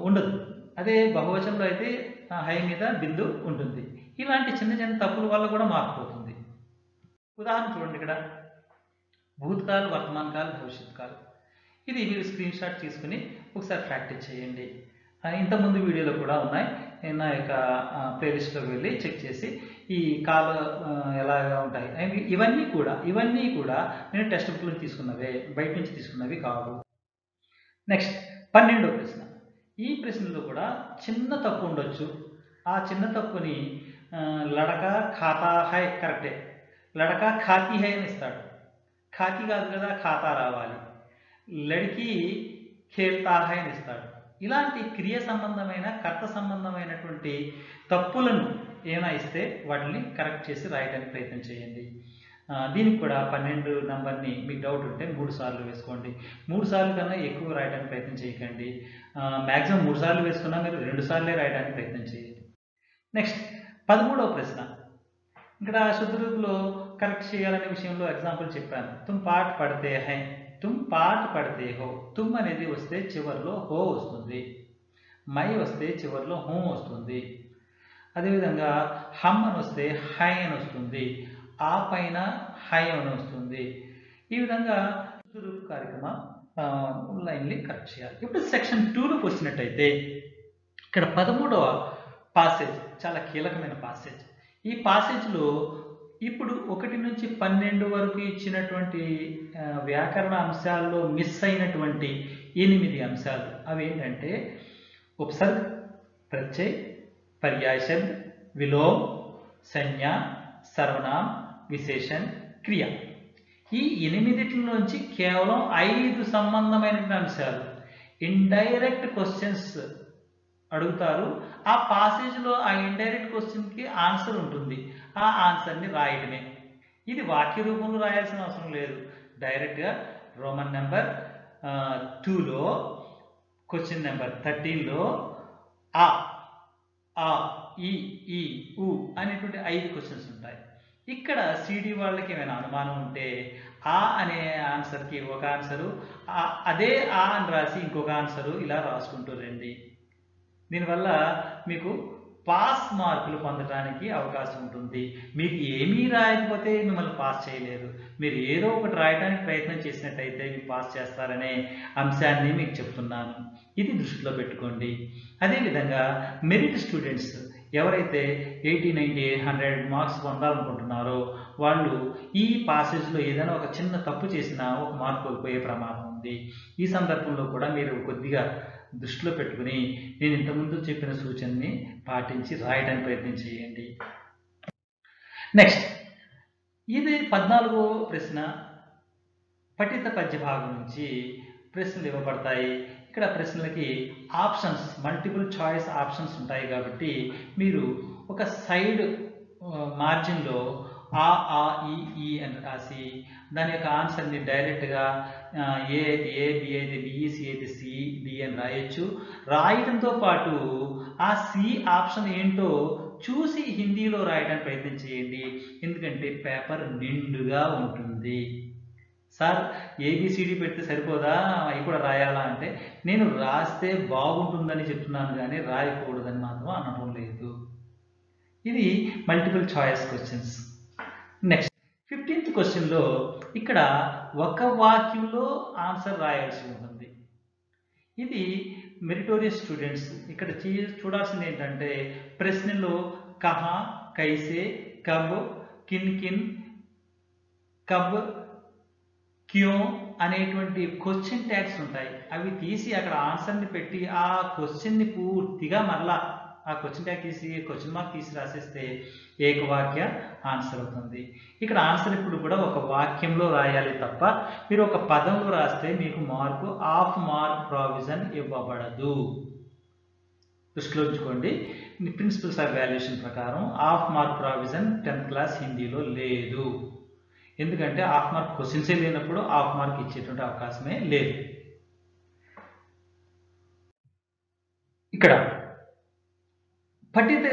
ఉండదు, అదే బహువచనంలో అయితే హై మీద బిందు ఉంటుంది. ఇలాంటి చిన్న చిన్న తప్పుల వల్ల కూడా మారిపోతుంది. ఉదాహరణ చూడండి, ఇక్కడ భూతకాల్, వర్తమాన కాల్, భవిష్యత్ కాల్. ఇది మీరు స్క్రీన్ షాట్ తీసుకుని ఒకసారి ప్రాక్టీస్ చేయండి. ఇంతకుముందు వీడియోలో కూడా ఉన్నాయి, నా యొక్క ప్లేలిస్ట్లోకి వెళ్ళి చెక్ చేసి ఈ కాలు ఎలాగా ఉంటాయి ఇవన్నీ కూడా నేను టెక్స్ట్ బుక్లో తీసుకున్నవే, బయట నుంచి తీసుకున్నవి కావు. నెక్స్ట్ 12వ ప్రశ్న. ఈ ప్రశ్నలో కూడా చిన్న తప్పు ఉండొచ్చు. ఆ చిన్న తప్పుని లడకా ఖాతా హై, కరెక్టే, లడకా ఖాతీ హై అని ఇస్తాడు. ఖాతీ కాదు కదా, ఖాతా రావాలి. లడికి ఖేల్తా హై అని ఇస్తాడు. ఇలాంటి క్రియ సంబంధమైన కర్త సంబంధమైనటువంటి తప్పులను ఏమైనా ఇస్తే వాటిని కరెక్ట్ చేసి రాయడానికి ప్రయత్నం చేయండి. దీనికి కూడా 12 నంబర్ని మీకు డౌట్ ఉంటే 3 సార్లు వేసుకోండి. 3 సార్లు కన్నా ఎక్కువ రాయడానికి ప్రయత్నం చేయకండి. మ్యాక్సిమం 3 సార్లు వేసుకున్నా మీరు 2 సార్లే రాయడానికి ప్రయత్నం చేయండి. నెక్స్ట్ 13వ ప్రశ్న. ఇక్కడ శుద్ధరూపులో కరెక్ట్ చేయాలనే విషయంలో ఎగ్జాంపుల్ చెప్పాను. తుమ్ పాఠ్ పడితే హై, తుమ్ పాఠ్ పడితే హో. తుమ్ అనేది వస్తే చివరిలో హో వస్తుంది. మై వస్తే చివరిలో హో వస్తుంది. అదేవిధంగా హమ్ అని వస్తే హై అని వస్తుంది. ఆ పైన హై అని వస్తుంది. ఈ విధంగా శుద్ధరూపు కార్యక్రమం లైన్లీ కరెక్ట్ చేయాలి. ఇప్పుడు సెక్షన్ 2లోకి వచ్చినట్టయితే ఇక్కడ 13వ పాసేజ్ చాలా కీలకమైన పాసేజ్. ఈ పాసేజ్లో ఇప్పుడు 1 నుంచి 12 వరకు ఇచ్చినటువంటి వ్యాకరణ అంశాల్లో మిస్ అయినటువంటి 8 అంశాలు. అవి ఏంటంటే ఉపసర్గ, ప్రత్యయ, పర్యాయ శబ్ద, విలోమ, సంజ్ఞ, సర్వనామ, విశేషణ, క్రియ. ఈ 8 నుంచి కేవలం 5 సంబంధమైనటువంటి అంశాలు. ఇండైరెక్ట్ క్వశ్చన్స్ అడుగుతారు. ఆ పాసేజ్లో ఆ ఇండైరెక్ట్ క్వశ్చన్కి ఆన్సర్ ఉంటుంది. ఆ ఆన్సర్ని రాయడమే. ఇది వాక్య రూపంలో రాయాల్సిన అవసరం లేదు. డైరెక్ట్గా రోమన్ నెంబర్ 2లో, క్వశ్చన్ నెంబర్ 13లో ఆ, ఈ, ఉ అనేటువంటి 5 క్వశ్చన్స్ ఉంటాయి. ఇక్కడ సిడి వాళ్ళకి ఏమైనా అనుమానం ఉంటే ఆ అనే ఆన్సర్కి ఒక ఆన్సరు, అదే ఆ అని రాసి ఇంకొక ఆన్సరు, ఇలా రాసుకుంటూ రండి. దీనివల్ల మీకు పాస్ మార్కులు పొందడానికి అవకాశం ఉంటుంది. మీకు ఏమీ రాయకపోతే మిమ్మల్ని పాస్ చేయలేరు. మీరు ఏదో ఒకటి రాయడానికి ప్రయత్నం చేసినట్టయితే మీకు పాస్ చేస్తారనే అంశాన్ని మీకు చెప్తున్నాను. ఇది దృష్టిలో పెట్టుకోండి. అదేవిధంగా మెరిట్ స్టూడెంట్స్ ఎవరైతే 80, 90, 100 మార్క్స్ పొందాలనుకుంటున్నారో వాళ్ళు ఈ పాసేజ్లో ఏదైనా ఒక చిన్న తప్పు చేసినా 1 మార్క్ కోల్పోయే ప్రమాదం ఉంది. ఈ సందర్భంలో కూడా మీరు కొద్దిగా దృష్టిలో పెట్టుకుని నేను ఇంతకుముందు చెప్పిన సూచనని పాటించి రాయడానికి ప్రయత్నం చేయండి. నెక్స్ట్ ఇది 14వ ప్రశ్న. పఠిత పద్య భాగం నుంచి ప్రశ్నలు ఇవ్వబడతాయి. ఇక్కడ ప్రశ్నలకి ఆప్షన్స్, మల్టిపుల్ చాయిస్ ఆప్షన్స్ ఉంటాయి కాబట్టి మీరు ఒక సైడ్ మార్జిన్లో ఆ ఈ అని రాసి దాని యొక్క ఆన్సర్ని డైరెక్ట్గా ఏ అయితే ఏ, బి అయితే బి, సి అయితే సి, డి అని రాయొచ్చు. రాయడంతో పాటు ఆ సి ఆప్షన్ ఏంటో చూసి హిందీలో రాయడానికి ప్రయత్నం చేయండి. ఎందుకంటే పేపర్ నిండుగా ఉంటుంది. సార్ ఏబిసిడి పెడితే సరిపోదా, అవి కూడా రాయాలా అంటే నేను రాస్తే బాగుంటుందని చెప్తున్నాను కానీ రాయకూడదని మాత్రం అనడం లేదు. ఇది multiple choice questions. Next 15th క్వశ్చన్లో ఇక్కడ ఒక వాక్యంలో ఆన్సర్ రాయాల్సి ఉంటుంది. ఇది మెరిటోరియస్ స్టూడెంట్స్ ఇక్కడ చూడాల్సింది ఏంటంటే ప్రశ్నలో కహా, కైసే, కబ్, కిన్ కిన్, కబ్, క్యో అనేటువంటి క్వశ్చన్ ట్యాగ్స్ ఉంటాయి. అవి తీసి అక్కడ ఆన్సర్ని పెట్టి ఆ క్వశ్చన్ని పూర్తిగా మరలా ఆ క్వశ్చన్ ట్యాగ్ తీసి క్వశ్చన్ మార్క్ తీసి రాసేస్తే ఏకవాక్య ఆన్సర్ అవుతుంది. ఇక్కడ ఆన్సర్ ఇప్పుడు కూడా ఒక వాక్యంలో రాయాలి తప్ప మీరు ఒక పదంలో రాస్తే మీకు మార్కు హాఫ్ మార్క్ ప్రావిజన్ ఇవ్వబడదు. దృష్టిలో ఉంచుకోండి. ప్రిన్సిపల్స్ ఆఫ్ వాల్యుయేషన్ ప్రకారం half mark provision 10th class హిందీలో లేదు. ఎందుకంటే హాఫ్ మార్క్ క్వశ్చన్సే లేనప్పుడు హాఫ్ మార్క్ ఇచ్చేటువంటి అవకాశమే లేదు. ఇక్కడ పఠిత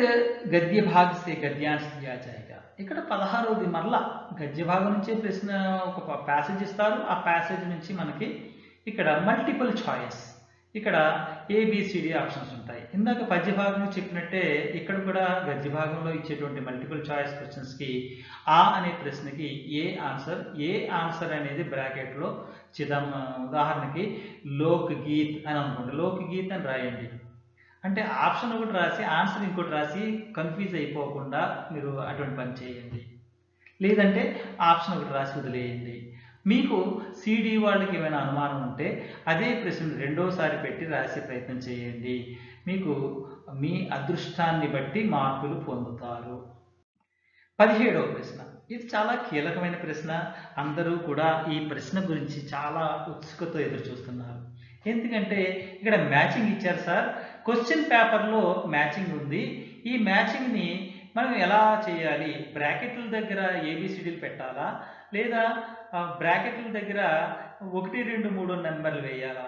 గద్య భాగ సే గద్యాంశ దియా జాయేగా. ఇక్కడ 16వది మరలా గద్య భాగం నుంచే ప్రశ్న ఒక ప్యాసేజ్ ఇస్తారు. ఆ ప్యాసేజ్ నుంచి మనకి ఇక్కడ మల్టిపుల్ చాయిస్, ఇక్కడ ఏబిసిడి ఆప్షన్స్ ఉంటాయి. ఇందాక పద్య భాగంలో చెప్పినట్టే ఇక్కడ కూడా గద్య భాగంలో ఇచ్చేటువంటి మల్టిపుల్ చాయిస్ క్వశ్చన్స్కి ఆ అనే ప్రశ్నకి ఏ ఆన్సర్ అనేది బ్రాకెట్లో ఉదాహరణకి లోక్ గీత్ అని అనుకోండి, లోక్ గీత్ అని రాయండి. అంటే ఆప్షన్ ఒకటి రాసి ఆన్సర్ ఇంకోటి రాసి కన్ఫ్యూజ్ అయిపోకుండా మీరు అటువంటి పని చేయండి. లేదంటే ఆప్షన్ ఒకటి రాసి వదిలేయండి. మీకు సిడి వాళ్ళకి ఏమైనా అనుమానం ఉంటే అదే ప్రశ్న రెండోసారి పెట్టి రాసే ప్రయత్నం చేయండి. మీకు మీ అదృష్టాన్ని బట్టి మార్కులు పొందుతారు. 17వ ప్రశ్న. ఇది చాలా కీలకమైన ప్రశ్న. అందరూ కూడా ఈ ప్రశ్న గురించి చాలా ఉత్సుకతో ఎదురు చూస్తున్నారు. ఎందుకంటే ఇక్కడ మ్యాచింగ్ ఇచ్చారు సార్. క్వశ్చన్ పేపర్లో మ్యాచింగ్ ఉంది. ఈ మ్యాచింగ్ని మనం ఎలా చేయాలి? బ్రాకెట్ల దగ్గర ఏబిసిడీలు పెట్టాలా, లేదా బ్రాకెట్ల దగ్గర 1, 2, 3 నెంబర్లు వేయాలా?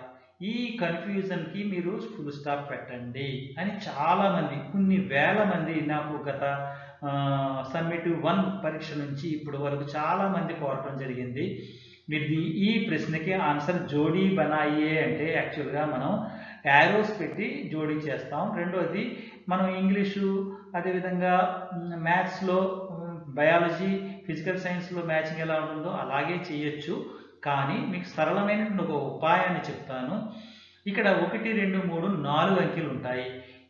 ఈ కన్ఫ్యూజన్కి మీరు ఫుల్ స్టాప్ పెట్టండి అని చాలామంది, కొన్ని వేల మంది నాకు గత సమ్మేటివ్ 1 పరీక్ష నుంచి ఇప్పటి వరకు చాలామంది కోరటం జరిగింది. మీరు ఈ ప్రశ్నకి ఆన్సర్ జోడీ బనాయే అంటే యాక్చువల్గా మనం యారోస్ పెట్టి జోడీ చేస్తాం. రెండోది మనం ఇంగ్లీషు, అదేవిధంగా మ్యాథ్స్లో, బయాలజీ, ఫిజికల్ సైన్స్లో మ్యాచింగ్ ఎలా ఉంటుందో అలాగే చేయొచ్చు. కానీ మీకు సరళమైన ఒక ఉపాయాన్ని చెప్తాను. ఇక్కడ 1, 2, 3, 4 అంకెలు ఉంటాయి.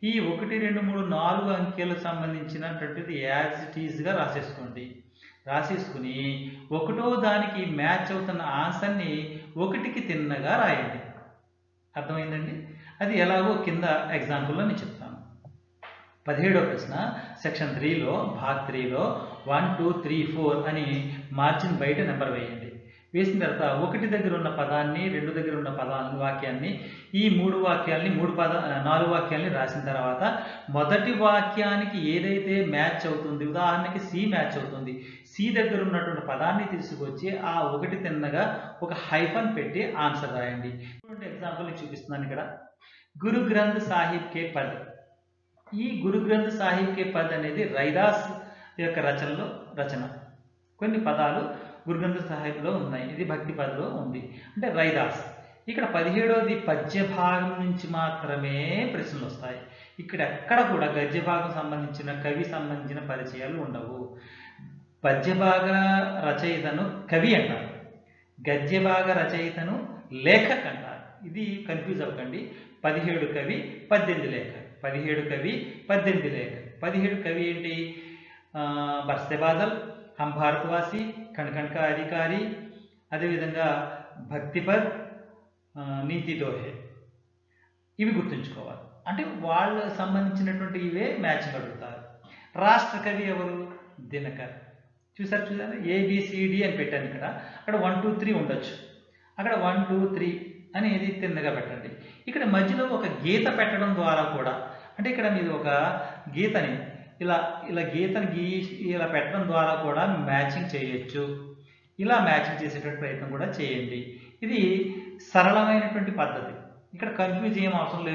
ఈ 1, 2, 3, 4 అంకెలకు సంబంధించినటువంటిది యాజ్ ఇట్ ఈజ్గా రాసేసుకోండి. రాసేసుకుని ఒకటో దానికి మ్యాచ్ అవుతున్న ఆన్సర్ని 1కి తిన్నగా రాయండి. అర్థమైందండి? అది ఎలాగో కింద ఎగ్జాంపుల్లో నేను చెప్తాను. 17వ ప్రశ్న సెక్షన్ 3లో భాగ్ 3లో 1, 2, 3, 4 అని మార్జిన్ బయట నెంబర్ వేయండి. వేసిన తర్వాత 1 దగ్గర ఉన్న పదాన్ని, 2 దగ్గర ఉన్న వాక్యాన్ని, ఈ 3 వాక్యాల్ని 4 వాక్యాల్ని రాసిన తర్వాత మొదటి వాక్యానికి ఏదైతే మ్యాచ్ అవుతుంది, ఉదాహరణకి సి మ్యాచ్ అవుతుంది, సి దగ్గర ఉన్నటువంటి పదాన్ని తీసుకొచ్చి ఆ 1 తిన్నగా ఒక హైఫన్ పెట్టి ఆన్సర్ రాయండి. ఎగ్జాంపుల్ చూపిస్తున్నాను ఇక్కడ. గురు గ్రంథ్ సాహిబ్ కే పద్. ఈ గురు గ్రంథ్ సాహిబ్ కే పద్ అనేది రైదాస్ యొక్క రచన. కొన్ని పదాలు గురు గ్రంథ్ సాహిబ్లో ఉన్నాయి. ఇది భక్తి పదలో ఉంది, అంటే రైదాస్. ఇక్కడ 17వది పద్య భాగం నుంచి మాత్రమే ప్రశ్నలు వస్తాయి. ఇక్కడ ఎక్కడ కూడా గద్య భాగం సంబంధించిన, కవి సంబంధించిన పరిచయాలు ఉండవు. పద్య భాగ రచయితను కవి అంటారు, గద్య భాగ రచయితను లేఖక్ అంటారు. ఇది కన్ఫ్యూజ్ అవ్వకండి. 17 కవి, 18 లేఖ. 17 కవి, 18 లేఖ. 17 కవి ఏంటి? బర్సే బాదల్, హమ్ భారతవాసి, కణకణక అధికారి, అదేవిధంగా భక్తిపద్, నీతి దోహే. ఇవి గుర్తుంచుకోవాలి. అంటే వాళ్ళకు సంబంధించినటువంటి ఇవే మ్యాచింగ్ అడుగుతారు. రాష్ట్ర కవి ఎవరు? దినకర్. చూసారు ఏబిసిడి అని పెట్టాను ఇక్కడ. అక్కడ 1, 2, 3 ఉండొచ్చు. అక్కడ 1, 2, 3 అనేది తిన్నగా పెట్టండి. ఇక్కడ మధ్యలో ఒక గీత పెట్టడం ద్వారా కూడా, అంటే ఇక్కడ మీరు ఒక గీతని ఇలా గీతని ఇలా పెట్టడం ద్వారా కూడా మ్యాచింగ్ చేయొచ్చు. ఇలా మ్యాచింగ్ చేసేటువంటి ప్రయత్నం కూడా చేయండి. ఇది సరళమైనటువంటి పద్ధతి. ఇక్కడ కన్ఫ్యూజ్ ఏం అవసరం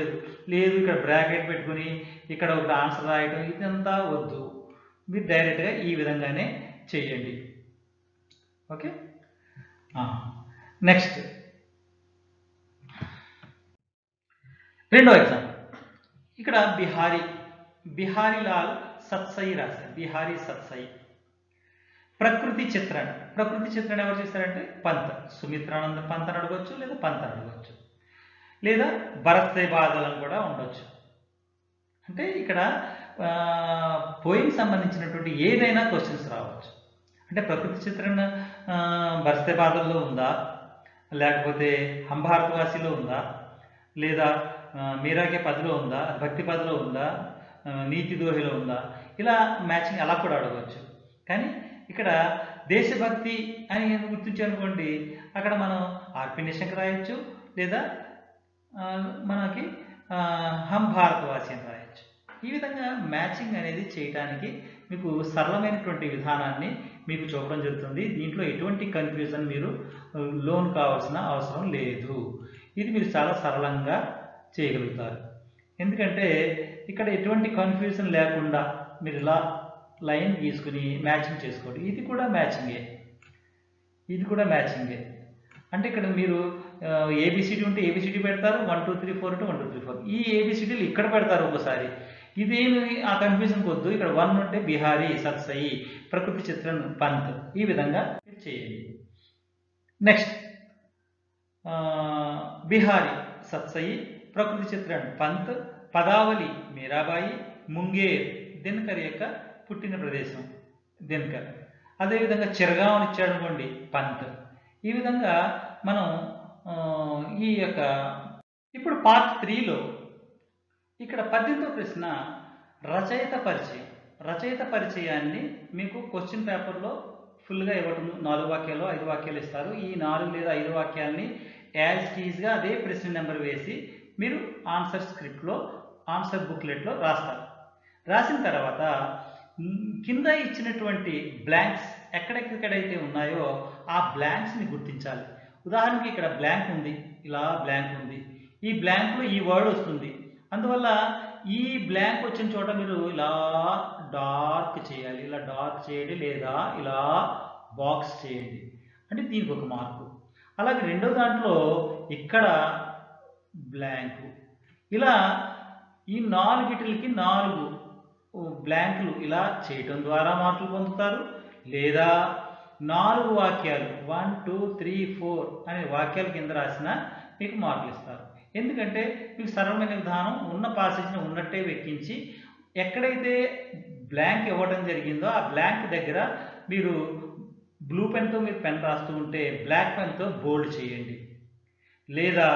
లేదు ఇక్కడ బ్రాకెట్ పెట్టుకుని ఇక్కడ ఒక ఆన్సర్ రాయడం ఇదంతా వద్దు. మీరు డైరెక్ట్గా ఈ విధంగానే చేయండి. ఓకే. నెక్స్ట్ రెండో ఎగ్జాంపుల్. ఇక్కడ బిహారీలాల్ సత్సాయి రాశారు. బిహారీ సత్సాయి. ప్రకృతి చిత్రణ. ప్రకృతి చిత్రణ ఎవరు చేశారంటే పంత్. సుమిత్రానంద పంత్ అని అడగవచ్చు, లేదా పంత్ అని అడగవచ్చు, లేదా బరసే బాదల్ అని కూడా ఉండొచ్చు. అంటే ఇక్కడ పోయికి సంబంధించినటువంటి ఏదైనా క్వశ్చన్స్ రావచ్చు. అంటే ప్రకృతి చిత్రణ బరసే బాదల్లో ఉందా, లేకపోతే హమ్ భారతవాసిలో ఉందా, లేదా మీరాకే పదిలో ఉందా, భక్తి పదిలో ఉందా, నీతి దోహిలో ఉందా, ఇలా మ్యాచింగ్ అలా కూడా అడగవచ్చు. కానీ ఇక్కడ దేశభక్తి అని గుర్తించానుకోండి, అక్కడ మనం ఆర్పి నిశంక్ రాయొచ్చు, లేదా మనకి హమ్ భారతవాసి అని రాయొచ్చు. ఈ విధంగా మ్యాచింగ్ అనేది చేయడానికి మీకు సరళమైనటువంటి విధానాన్ని మీకు చూపడం జరుగుతుంది. దీంట్లో ఎటువంటి కన్ఫ్యూజన్ మీరు లోన్ కావాల్సిన అవసరం లేదు. ఇది మీరు చాలా సరళంగా చేయగలుగుతారు. ఎందుకంటే ఇక్కడ ఎటువంటి కన్ఫ్యూజన్ లేకుండా మీరు ఇలా లైన్ గీసుకుని మ్యాచింగ్ చేసుకోండి. ఇది కూడా మ్యాచింగే. అంటే ఇక్కడ మీరు ఏబిసిడి ఉంటే ఏబిసిడి పెడతారు, 1, 2, 3, 4 ఉంటే 1, 2, 3, 4. ఈ ఏబిసిడీలు ఇక్కడ పెడతారు ఒకసారి. ఇదేమి ఆ కన్ఫ్యూజన్ వద్దు. ఇక్కడ 1 ఉంటే బిహారీ సత్సాయి, ప్రకృతి చిత్రణ పంత్. ఈ విధంగా మీరు చేయండి. నెక్స్ట్ బిహారీ సత్సాయి, ప్రకృతి చిత్రణ పంత్, పదావలి మీరాబాయి, ముంగేర్ దినకర్ యొక్క పుట్టిన ప్రదేశం దినకర్. అదేవిధంగా చిరగామని ఇచ్చాడు అనుకోండి పంత్. ఈ విధంగా మనం ఈ యొక్క ఇప్పుడు పార్ట్ 3లో ఇక్కడ 18వ ప్రశ్న రచయిత పరిచయం. రచయిత పరిచయాన్ని మీకు క్వశ్చన్ పేపర్లో ఫుల్గా ఇవ్వటం 4 వాక్యాలు 5 వాక్యాలు ఇస్తారు. ఈ 4 లేదా 5 వాక్యాలని యాజ్ టీజ్గా అదే ప్రశ్న నెంబర్ వేసి మీరు ఆన్సర్ స్క్రిప్ట్లో ఆన్సర్ బుక్లెట్లో రాస్తారు. రాసిన తర్వాత కింద ఇచ్చినటువంటి బ్లాంక్స్ ఎక్కడెక్కడైతే ఉన్నాయో ఆ బ్లాంక్స్ని గుర్తించాలి. ఉదాహరణకి ఇక్కడ బ్లాంక్ ఉంది, ఇలా బ్లాంక్ ఉంది, ఈ బ్లాంక్లో ఈ వర్డ్ వస్తుంది. అందువల్ల ఈ బ్లాంక్ వచ్చిన చోట మీరు ఇలా డార్క్ చేయాలి, ఇలా డార్క్ చేయండి, లేదా ఇలా బాక్స్ చేయండి, అంటే దీనికి ఒక మార్కు. అలాగే రెండో దాంట్లో ఇక్కడ బ్లాంకు, ఇలా ఈ 4 బ్లాంకులు ఇలా చేయటం ద్వారా మార్కులు పొందుతారు. లేదా 4 వాక్యాలు 1 2 3 4 అనే వాక్యాల కింద రాసిన మీకు మార్కులు ఇస్తారు. ఎందుకంటే మీకు సరళమైన విధానం ఉన్న పాసేజ్ని ఉన్నట్టే వెక్కించి ఎక్కడైతే బ్లాంక్ ఇవ్వడం జరిగిందో ఆ బ్లాంక్ దగ్గర మీరు బ్లూ పెన్తో మీరు పెన్ రాస్తూ ఉంటే బ్లాక్ పెన్తో బోల్డ్ చేయండి, లేదా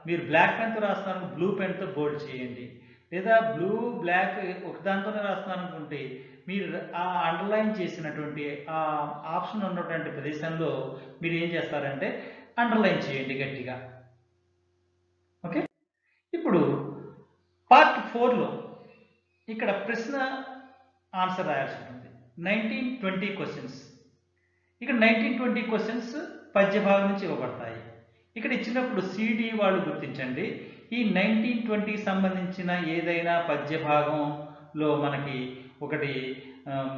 మీరు బ్లాక్ పెన్తో రాస్తున్నారు బ్లూ పెన్తో బోల్డ్ చేయండి, లేదా బ్లూ బ్లాక్ ఒకదాంతోనే రాస్తున్నారు అనుకుంటే మీరు ఆ అండర్లైన్ చేసినటువంటి ఆ ఆప్షన్ ఉన్నటువంటి ప్రదేశంలో మీరు ఏం చేస్తారంటే అండర్లైన్ చేయండి గట్టిగా. ఓకే, ఇప్పుడు పార్ట్ 4లో ఇక్కడ ప్రశ్న ఆన్సర్ రాయాల్సి ఉంటుంది. 19-20 క్వశ్చన్స్. ఇక్కడ 19-20 క్వశ్చన్స్ పద్య భాగం నుంచి ఇవ్వబడతాయి. ఇక్కడ ఇచ్చినప్పుడు సిడి వాళ్ళు గుర్తించండి. ఈ 19-20 సంబంధించిన ఏదైనా పద్య భాగంలో మనకి ఒకటి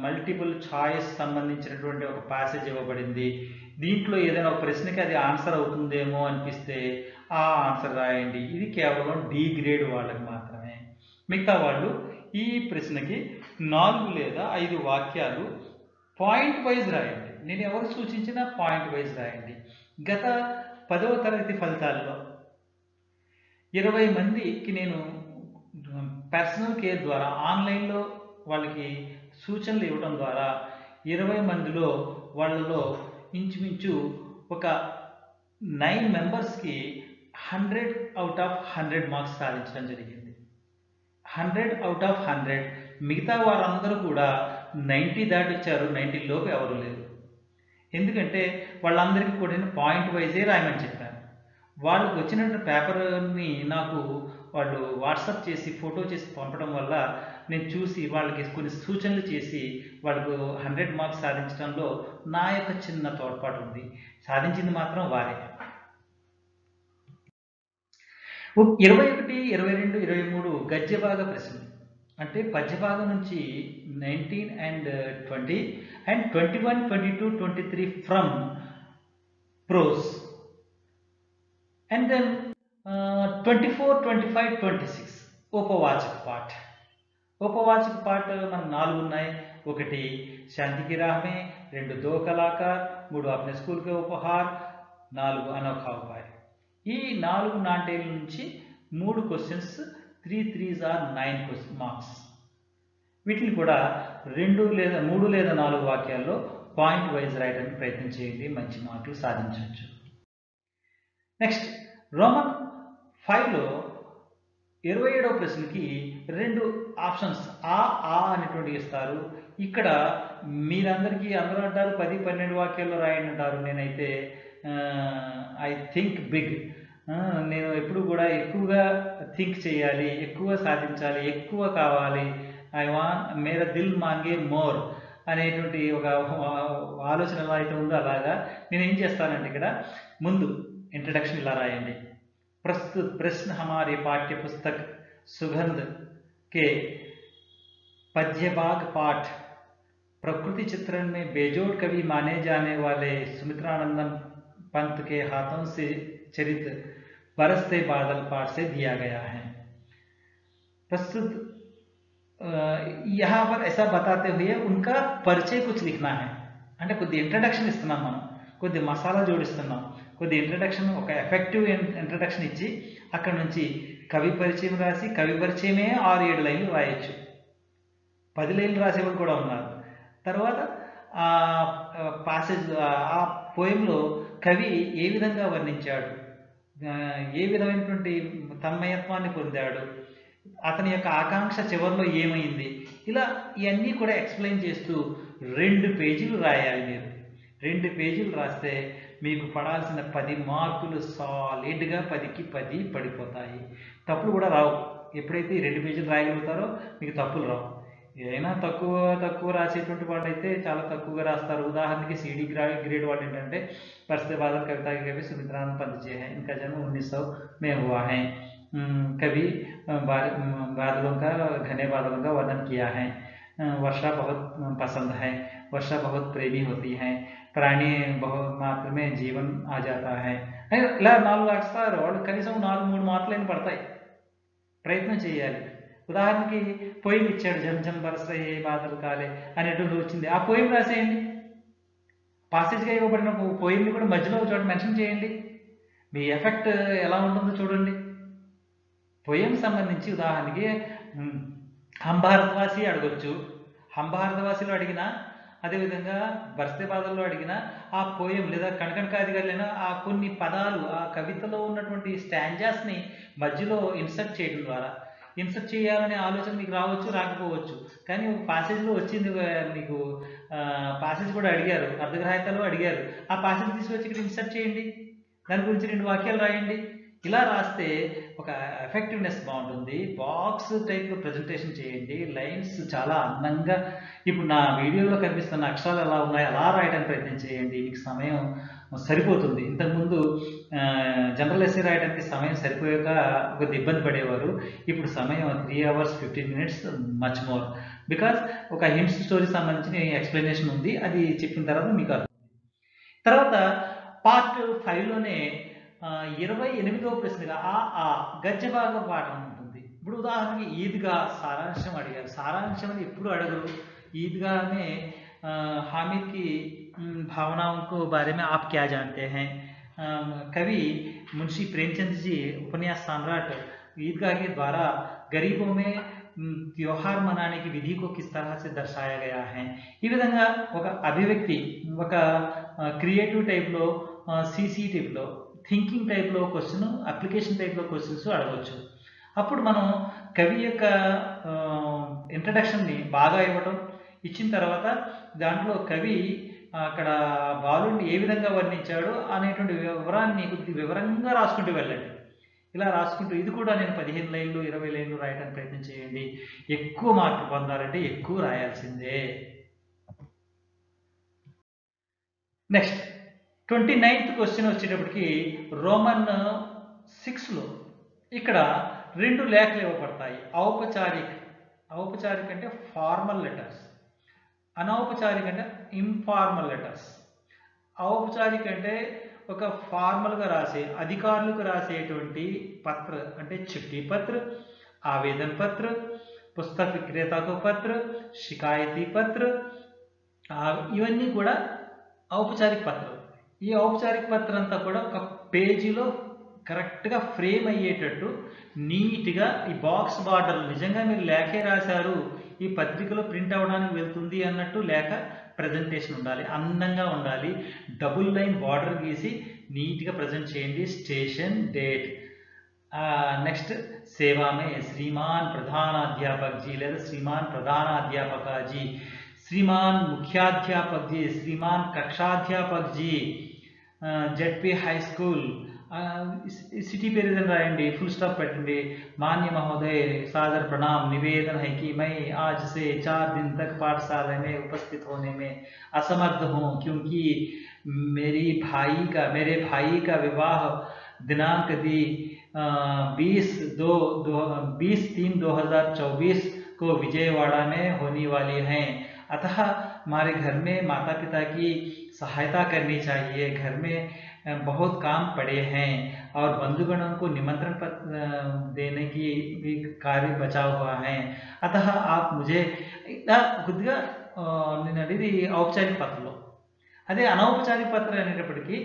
మల్టిపుల్ చాయిస్ సంబంధించినటువంటి ఒక ప్యాసేజ్ ఇవ్వబడింది. దీంట్లో ఏదైనా ఒక ప్రశ్నకి అది ఆన్సర్ అవుతుందేమో అనిపిస్తే ఆ ఆన్సర్ రాయండి. ఇది కేవలం డి గ్రేడ్ వాళ్ళకి మాత్రమే. మిగతా వాళ్ళు ఈ ప్రశ్నకి 4 లేదా 5 వాక్యాలు పాయింట్ వైజ్ రాయండి. నేను ఎవరు సూచించినా పాయింట్ వైజ్ రాయండి. గత 10వ తరగతి ఫలితాల్లో 20 మందికి నేను పర్సనల్ కేర్ ద్వారా ఆన్లైన్లో వాళ్ళకి సూచనలు ఇవ్వడం ద్వారా 20 మందిలో వాళ్ళలో ఇంచుమించు ఒక 9 మెంబర్స్కి 100/100 మార్క్స్ సాధించడం జరిగింది. 100/100. మిగతా వారందరూ కూడా 90 దాటిచ్చారు, 90 లోపు ఎవరు లేరు. ఎందుకంటే వాళ్ళందరికీ కూడా పాయింట్ వైజే రాయమని చెప్పాను. వాళ్ళకి వచ్చినట్టు పేపర్ని నాకు వాళ్ళు వాట్సాప్ చేసి ఫోటో చేసి పంపడం వల్ల నేను చూసి వాళ్ళకి కొన్ని సూచనలు చేసి వాళ్ళకు 100 మార్క్స్ సాధించడంలో నా యొక్క చిన్న తోడ్పాటు ఉంది. సాధించింది మాత్రం వారే. 21, 22, 23 గద్యభాగ ప్రశ్నలు. అంటే పద్యభాగం నుంచి 19 and 20 and 21, 22, 23 from prose. And then 24, 25, 26 ఉపవాచక పాఠ. ఉపవాచక పాఠ మనకు 4 ఉన్నాయి. 1 శాంతికి రాహమే, 2 దో కళాకార్, 3 అప్నే స్కూల్ కే ఉపహార్, 4 అనోఖా ఉపాయ్. ఈ 4 నాటేల నుంచి 3 క్వశ్చన్స్ 3 3s are 9 మార్క్స్. వీటిని కూడా 2 లేదా 3 లేదా 4 వాక్యాల్లో పాయింట్ వైజ్ రాయడానికి ప్రయత్నం చేయండి, మంచి మార్కులు సాధించవచ్చు. నెక్స్ట్ రోమన్ 5లో 27వ ప్రశ్నకి 2 ఆప్షన్స్ ఆ అనేటువంటి ఇస్తారు. ఇక్కడ మీరందరికీ అందరూ అంటారు 10-12 వాక్యాల్లో రాయండి అంటారు. నేనైతే ఐ థింక్ బిగ్. నేను ఎప్పుడు కూడా ఎక్కువగా థింక్ చేయాలి, ఎక్కువ సాధించాలి, ఎక్కువ కావాలి. I want Mera Dil మాంగే more అనేటువంటి ఒక ఆలోచన ఎలా అయితే ఉందో అలాగా నేనేం చేస్తానంటే ఇక్కడ ముందు ఇంట్రడక్షన్ ఇలా రాయండి. प्रस्तुत प्रश्न हमारे पाठ्य पुस्तक सुगंध के पद्य भाग पाठ प्रकृति चित्रण में बेजोड़ कवि माने जाने वाले सुमित्रानंदन पंत के हाथों से चरित बरसते बादल पाठ से दिया गया है. प्रस्तुत यहाँ पर ऐसा बताते हुए उनका परिचय कुछ लिखना है. అంటే కొద్ది ఇంట్రడక్షన్ ఇస్తున్నాం, మనం కొద్ది మసాలా జోడిస్తున్నాం, కొద్ది ఇంట్రడక్షన్, ఒక ఎఫెక్టివ్ ఇంట్రడక్షన్ ఇచ్చి అక్కడ నుంచి కవి పరిచయం రాసి కవి పరిచయమే 6-7 లైన్లు రాయొచ్చు. 10 లైన్లు రాసేవాళ్ళు కూడా ఉన్నారు. తర్వాత ఆ పాసేజ్ ఆ పోయంలో కవి ఏ విధంగా వర్ణించాడు, ఏ విధమైనటువంటి తన్మయత్వాన్ని పొందాడు, అతని యొక్క ఆకాంక్ష చివరిలో ఏమైంది, ఇలా ఇవన్నీ కూడా ఎక్స్ప్లెయిన్ చేస్తూ 2 పేజీలు రాయాలి మీరు. 2 పేజీలు రాస్తే మీకు పడాల్సిన 10 మార్కులు సాలిడ్గా 10కి 10 పడిపోతాయి. తప్పులు కూడా రావు. ఎప్పుడైతే ఈ 2 పేజీలు రాయగలుగుతారో మీకు తప్పులు రావు. ఏదైనా తక్కువ రాసేటువంటి వాళ్ళు అయితే చాలా తక్కువగా రాస్తారు. ఉదాహరణకి CD గ్రేడ్ వాళ్ళు ఏంటంటే బర్స్తే బాదल कविता के कवि सुमित्रानंद पंत जी हैं, इनका जन्म 1900 में हुआ है। कभी बादलों का घने बादलों का वर्णन किया है। वर्षा बहुत पसंद है, वर्षा बहुत प्रेमी होती है, प्राणी बहुत मात्र में जीवन आ जाता है. ఇలా 4 రాస్తారు. వాళ్ళు కనీసం 4-3 మార్కులైనా పడతాయి. ప్రయత్నం చేయాలి. ఉదాహరణకి పోయిం ఇచ్చాడు, జమ్ జమ్ బరసే బాదల్ కాలే అనేటువంటి వచ్చింది. ఆ పోయిం రాసేయండి. పాసేజ్గా ఇవ్వబడిన పోయిమ్ని కూడా మధ్యలో చోట మెన్షన్ చేయండి. మీ ఎఫెక్ట్ ఎలా ఉంటుందో చూడండి. పోయం సంబంధించి ఉదాహరణకి హమ్ భారతవాసి అడగొచ్చు. హమ్ భారతవాసిలో అడిగినా, అదేవిధంగా బర్స్తే బాదల్లో అడిగినా ఆ పోయం లేదా కణకణకాదిగాలైనా ఆ కొన్ని పదాలు ఆ కవితలో ఉన్నటువంటి స్టాంజాస్ని మధ్యలో ఇన్సర్ట్ చేయడం ద్వారా, ఇన్సర్ట్ చేయాలనే ఆలోచన మీకు రావచ్చు, రాకపోవచ్చు. కానీ పాసేజ్లో వచ్చింది, మీకు పాసేజ్ కూడా అడిగారు, అర్ధగ్రహాయితలో అడిగారు. ఆ పాసేజ్ తీసుకొచ్చి ఇక్కడ ఇన్సర్ట్ చేయండి. దాని గురించి 2 వాక్యాలు రాయండి. ఇలా రాస్తే ఒక ఎఫెక్టివ్నెస్ బాగుంటుంది. బాక్స్ టైప్లో ప్రజెంటేషన్ చేయండి. లైన్స్ చాలా అందంగా, ఇప్పుడు నా వీడియోలో కనిపిస్తున్న అక్షరాలు ఎలా ఉన్నాయో అలా రాయడానికి ప్రయత్నం చేయండి. మీకు సమయం సరిపోతుంది. ఇంతకుముందు జనరల్ ఎస్సే రాయడానికి సమయం సరిపోయాక ఒక ఇబ్బంది పడేవారు. ఇప్పుడు సమయం 3 hours 15 minutes much more, because ఒక హింట్స్ స్టోరీ సంబంధించిన ఎక్స్ప్లెనేషన్ ఉంది. అది చెప్పిన తర్వాత మీకు అర్థం. తర్వాత పార్ట్ 5లోనే 28వ ప్రశ్నగా ఆ గద్యభాగం పాఠం ఉంటుంది. ఇప్పుడు ఉదాహరణకి ఈద్గా సారాంశం అడిగారు. సారాంశం అని ఎప్పుడు అడగరు. ईदगाह में हामिद की भावनाओं को बारे में आप क्या जानते हैं? कवि मुंशी प्रेमचंद जी उपन्यास सम्राट ईदगाह के द्वारा गरीबों में त्योहार मनाने की विधि को किस तरह से दर्शाया गया है. ఈ విధంగా ఒక అభివ్యక్తి, ఒక క్రియేటివ్ టైప్లో, సిసి టైప్లో, థింకింగ్ టైప్లో క్వశ్చన్, అప్లికేషన్ టైప్లో క్వశ్చన్స్ అడగవచ్చు. అప్పుడు మనం కవి యొక్క ఇంట్రడక్షన్ని బాగా ఇవ్వటం, ఇచ్చిన తర్వాత దాంట్లో కవి అక్కడ బాలుడిని ఏ విధంగా వర్ణించాడో అనేటువంటి వివరాన్ని కొద్ది వివరంగా రాసుకుంటూ వెళ్ళండి. ఇలా రాసుకుంటూ ఇది కూడా నేను 15 లైన్లు 20 లైన్లు రాయడానికి ప్రయత్నం చేయండి. ఎక్కువ మార్కులు పొందాలంటే ఎక్కువ రాయాల్సిందే. నెక్స్ట్ 29th క్వశ్చన్ వచ్చేటప్పటికి రోమన్ 6లో ఇక్కడ 2 లేఖలు ఇవ్వబడతాయి. ఔపచారిక అంటే ఫార్మల్ లెటర్స్, అనౌపచారిక అంటే ఇన్ఫార్మల్ లెటర్స్. ఔపచారిక అంటే ఒక ఫార్మల్గా రాసే, అధికారులకు రాసేటువంటి పత్ర అంటే చిట్టి పత్ర, ఆవేదన పత్ర, పుస్తక విక్రేతకు పత్ర, షికాయతీ పత్ర, ఇవన్నీ కూడా ఔపచారిక పత్రం. ఈ ఔపచారిక పత్రం అంతా కూడా ఒక పేజీలో కరెక్ట్గా ఫ్రేమ్ అయ్యేటట్టు నీట్గా ఈ బాక్స్ బార్డర్, నిజంగా మీరు లేఖే రాశారు, ఈ పత్రికలో ప్రింట్ అవ్వడానికి వెళ్తుంది అన్నట్టు లేఖ ప్రజెంటేషన్ ఉండాలి, అందంగా ఉండాలి. డబుల్ లైన్ బార్డర్ గీసి నీట్గా ప్రజెంట్ చేయండి. Station, date. నెక్స్ట్ సేవామే శ్రీమాన్ ప్రధానాధ్యాపక్ జీ లేదా శ్రీమాన్ ప్రధానాధ్యాపక జీ, శ్రీమాన్ ముఖ్యాధ్యాపక్ జీ, శ్రీమాన్ కక్షాధ్యాపక్ జీ, జెడ్పీ హై స్కూల్, सिटी पेर रायंडी, फुल स्टॉप పెట్టండి. मान्य महोदय, सादर प्रणाम, निवेदन है कि मैं आज से 4 दिन तक पाठशाला में उपस्थित होने में असमर्थ हूँ क्योंकि मेरे भाई का विवाह दिनांक 20/3/2024 को विजयवाड़ा में होने वाली हैं, अतः हमारे घर में माता पिता की सहायता करनी चाहिए. घर में बहुत काम पड़े हैं और बंधुगणों को निमंत्रण पत्र देने की भी कार्य बचा हुआ है, अतः आप मुझे కొద్దిగా నేను అనేది ఔపచారిక పత్రంలో. अदे अनौपचारिक पत्र అనేటప్పటికీ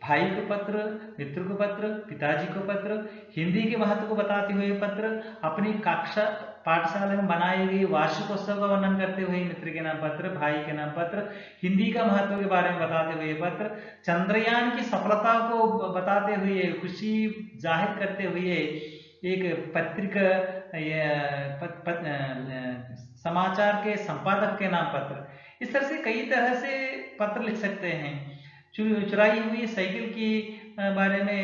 भाई को पत्र, मित्र को पत्र, पिताजी को पत्र, हिंदी के महत्व को बताते हुए पत्र, अपनी कक्षा पाठशाला में बनाई गई वार्षिकोत्सव का वर्णन करते हुए मित्र के नाम पत्र, भाई के नाम पत्र, हिंदी का महत्व के बारे में बताते हुए पत्र, चंद्रयान की सफलता को बताते हुए खुशी जाहिर करते हुए एक पत्रिका समाचार के संपादक के नाम पत्र। इस तरह से कई तरह से पत्र लिख सकते हैं। चुराई हुई साइकिल की बारे में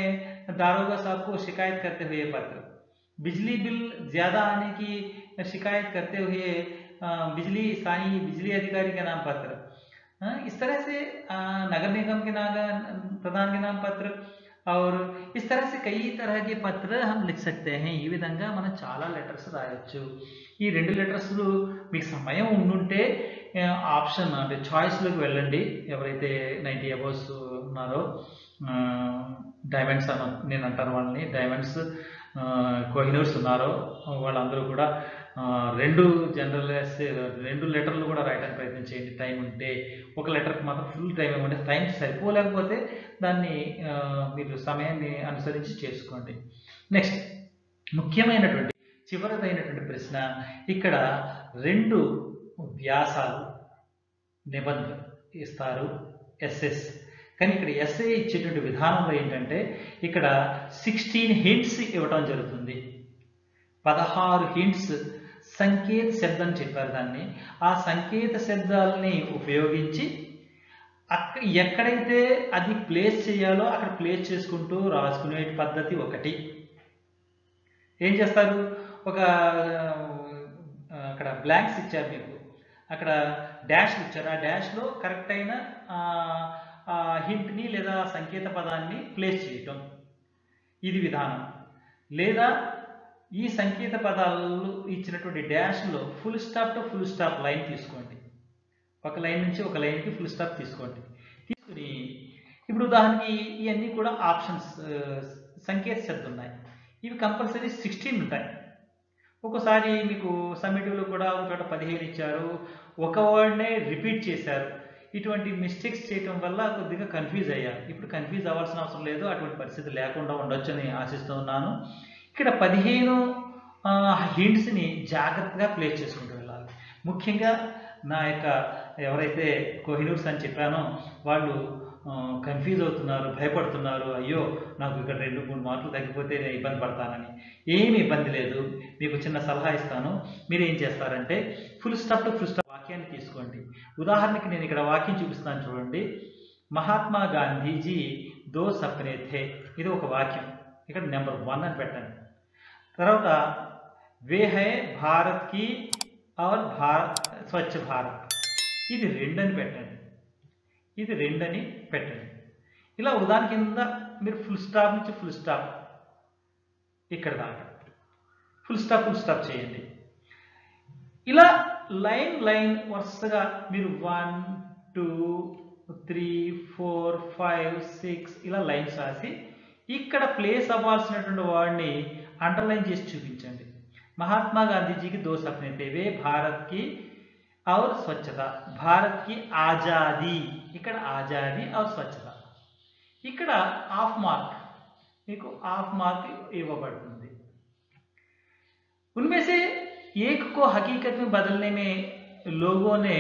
दारोगा साहब को शिकायत करते हुए पत्र, बिजली बिल ज्यादा आने की शिकायत करते हुए स्थानीय बिजली अधिकारी के नाम पत्र। इस तरह से नगर निगम के प्रधान के नाम पत्र और इस तरह से कई तरह के पत्र हम लिख सकते हैं। ఈ విధంగా మనం చాలా లెటర్స్ రాయొచ్చు। ఈ రెండు లెటర్స్ మీకు సమయం ఉండుంటే ఆప్షన్ అంటే చాయిస్లోకి వెళ్ళండి। ఎవరైతే 90 అబోవ్స్ ఉన్నారో డైమండ్స్ నేను అంటాను వాళ్ళని, డైమండ్స్ కోహినూర్స్ ఉన్నారో వాళ్ళందరూ కూడా రెండు లెటర్లు కూడా రాయడానికి ప్రయత్నం చేయండి టైం ఉంటే। ఒక లెటర్కి మాత్రం ఫుల్ టైం ఇవ్వండి, టైం సరిపోలేకపోతే దాన్ని మీరు సమయాన్ని అనుసరించి చేసుకోండి। నెక్స్ట్ ముఖ్యమైనటువంటి చివరిదైనటువంటి ప్రశ్న, ఇక్కడ రెండు వ్యాసాలు నిబంధన ఇస్తారు ఎస్ఎస్, కానీ ఇక్కడ ఎస్ఏ ఇచ్చేటువంటి విధానంలో ఏంటంటే ఇక్కడ 16 హింట్స్ ఇవ్వటం జరుగుతుంది। 16 హింట్స్ సంకేత శబ్దం చెప్పారు దాన్ని, ఆ సంకేత శబ్దాలని ఉపయోగించి ఎక్కడైతే అది ప్లేస్ చేయాలో అక్కడ ప్లేస్ చేసుకుంటూ రాసుకునే పద్ధతి ఒకటి। ఏం చేస్తారు, అక్కడ బ్లాంక్స్ ఇచ్చారు మీకు, అక్కడ డాష్లు ఇచ్చారు, ఆ డాష్లో కరెక్ట్ అయిన హింట్ని లేదా సంకేత పదాన్ని ప్లేస్ చేయటం ఇది విధానం। లేదా ఈ సంకేత పదాలు ఇచ్చినటువంటి డాష్లో full stop to full stop line తీసుకోండి, ఒక లైన్ నుంచి ఒక లైన్కి ఫుల్ స్టాప్ తీసుకోండి। తీసుకుని ఇప్పుడు ఉదాహరణకి ఇవన్నీ కూడా ఆప్షన్స్ సంకేత శబ్దం ఉన్నాయి, ఇవి కంపల్సరీ 16 ఉంటాయి। ఒక్కోసారి మీకు సమ్మేటివ్లో కూడా ఒక చోట 15 ఇచ్చారు, ఒక వర్డ్నే రిపీట్ చేశారు। ఇటువంటి మిస్టేక్స్ చేయటం వల్ల కొద్దిగా కన్ఫ్యూజ్ అయ్యారు। ఇప్పుడు కన్ఫ్యూజ్ అవ్వాల్సిన అవసరం లేదు, అటువంటి పరిస్థితి లేకుండా ఉండొచ్చని ఆశిస్తున్నాను। ఇక్కడ 15 హింట్స్ని జాగ్రత్తగా ప్లేస్ చేసుకుంటూ వెళ్ళాలి। ముఖ్యంగా నా యొక్క ఎవరైతే కోహినూర్స్ అని చెప్పానో వాళ్ళు కన్ఫ్యూజ్ అవుతున్నారు, భయపడుతున్నారు, అయ్యో నాకు ఇక్కడ 2-3 మార్కులు తగ్గిపోతే నేను ఇబ్బంది పడతానని। ఏమీ ఇబ్బంది లేదు, మీకు చిన్న సలహా ఇస్తాను। మీరు ఏం చేస్తారంటే full stop to full stop వాక్యాన్ని తీసుకోండి। ఉదాహరణకి నేను ఇక్కడ వాక్యం చూపిస్తాను చూడండి, మహాత్మా గాంధీజీ 2 సప్నే థే, ఇది ఒక వాక్యం, ఇక్కడ నెంబర్ 1 అని పెట్టండి। తర్వాత వే హై భారత్ కి और స్వచ్ఛ భారత్, ఇది 2 అని పెట్టండి, ఇది 2 అని పెట్టండి। ఇలా ఉదాహరణ కింద మీరు ఫుల్ స్టాప్ నుంచి ఫుల్ స్టాప్ ఇక్కడ దాకా ఫుల్ స్టాప్ చేయండి। ఇలా లైన్ వరుసగా మీరు 1 2 3 4 5 6 ఇలా లైన్స్ రాసి ఇక్కడ ప్లేస్ అవ్వాల్సినటువంటి వర్డ్ని అండర్లైన్ చేసి చూపించండి। महात्मा गांधी जी की 2 सपने थे, वे भारत की और स्वच्छता, भारत की आजादी, ఇక్కడ आजादी और स्वच्छता, ఇక్కడ హాఫ్ మార్క్ మీకు హాఫ్ మార్క్ ఇవ్వబడుతుంది। उनमें से एक को हकीकत में बदलने में लोगों ने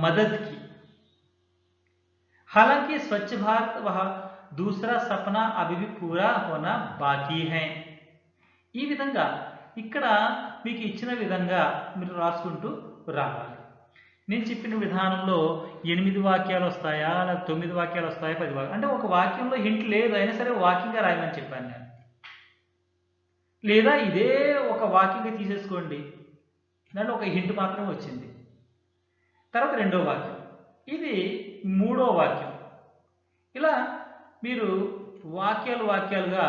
मदद की, हालांकि स्वच्छ भारत वह दूसरा सपना अभी भी पूरा होना बाकी है। ఈ విధంగా ఇక్కడ మీకు ఇచ్చిన విధంగా మీరు రాసుకుంటూ రావాలి। నేను చెప్పిన విధానంలో 8 వాక్యాలు వస్తాయా, లేదా 9 వాక్యాలు వస్తాయా, 10 వాక్యాలు, అంటే ఒక వాక్యంలో హింట్ లేదు అయినా సరే వాక్యంగా రాయమని చెప్పాను నేను। లేదా ఇదే ఒక వాక్యంగా తీసేసుకోండి, దాంట్లో ఒక హింట్ మాత్రమే వచ్చింది। తర్వాత 2వ వాక్యం, ఇది 3వ వాక్యం। ఇలా మీరు వాక్యాలుగా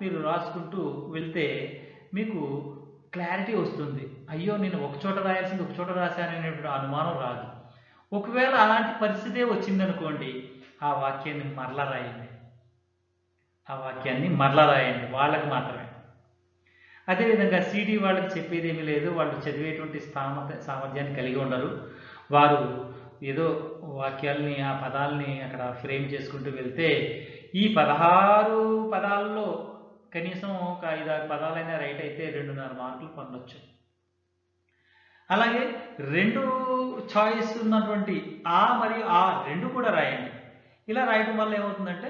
మీరు రాసుకుంటూ వెళ్తే మీకు క్లారిటీ వస్తుంది। అయ్యో నేను ఒక చోట రాయాల్సింది ఒక చోట రాశాను అనేటువంటి అనుమానం రాదు। ఒకవేళ అలాంటి పరిస్థితే వచ్చిందనుకోండి, ఆ వాక్యాన్ని మరలా రాయండి వాళ్ళకి మాత్రమే। అదేవిధంగా సిడి వాళ్ళకి చెప్పేది ఏమీ లేదు, వాళ్ళు చదివేటువంటి సామర్థ్యాన్ని కలిగి ఉండరు, వారు ఏదో వాక్యాల్ని ఆ పదాలని అక్కడ ఫ్రేమ్ చేసుకుంటూ వెళ్తే ఈ 16 పదాల్లో కనీసం ఒక 5-6 పదాలైనా రైట్ అయితే 2.5 మార్కులు పొందొచ్చు. అలాగే 2 చాయిస్ ఉన్నటువంటి ఆ మరియు ఆ 2 కూడా రాయండి. ఇలా రాయడం వల్ల ఏమవుతుందంటే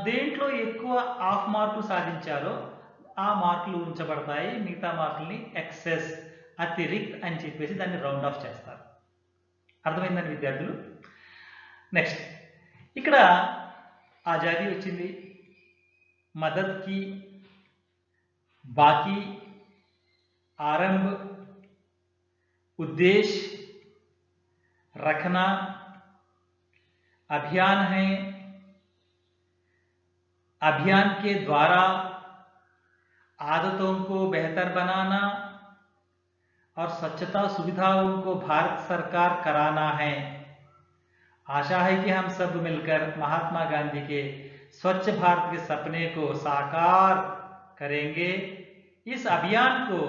దేంట్లో ఎక్కువ హాఫ్ మార్కులు సాధించారో ఆ మార్కులు ఉంచబడతాయి. మిగతా మార్కుల్ని ఎక్సెస్, అతిరిక్త్ అని చెప్పేసి దాన్ని రౌండ్ ఆఫ్ చేస్తారు. అర్థమైందండి విద్యార్థులు? నెక్స్ట్ ఇక్కడ ఆజాదీ వచ్చింది, మదద్ కి, బాకీ, ఆరంభ్, उद्देश्य, रखना, अभियान है, अभियान के द्वारा, आदतों को बेहतर बनाना और स्वच्छता सुविधाओं को भारत सरकार कराना है। आशा है कि हम सब मिलकर महात्मा गांधी के स्वच्छ भारत के सपने को साकार करेंगे। इस अभियान को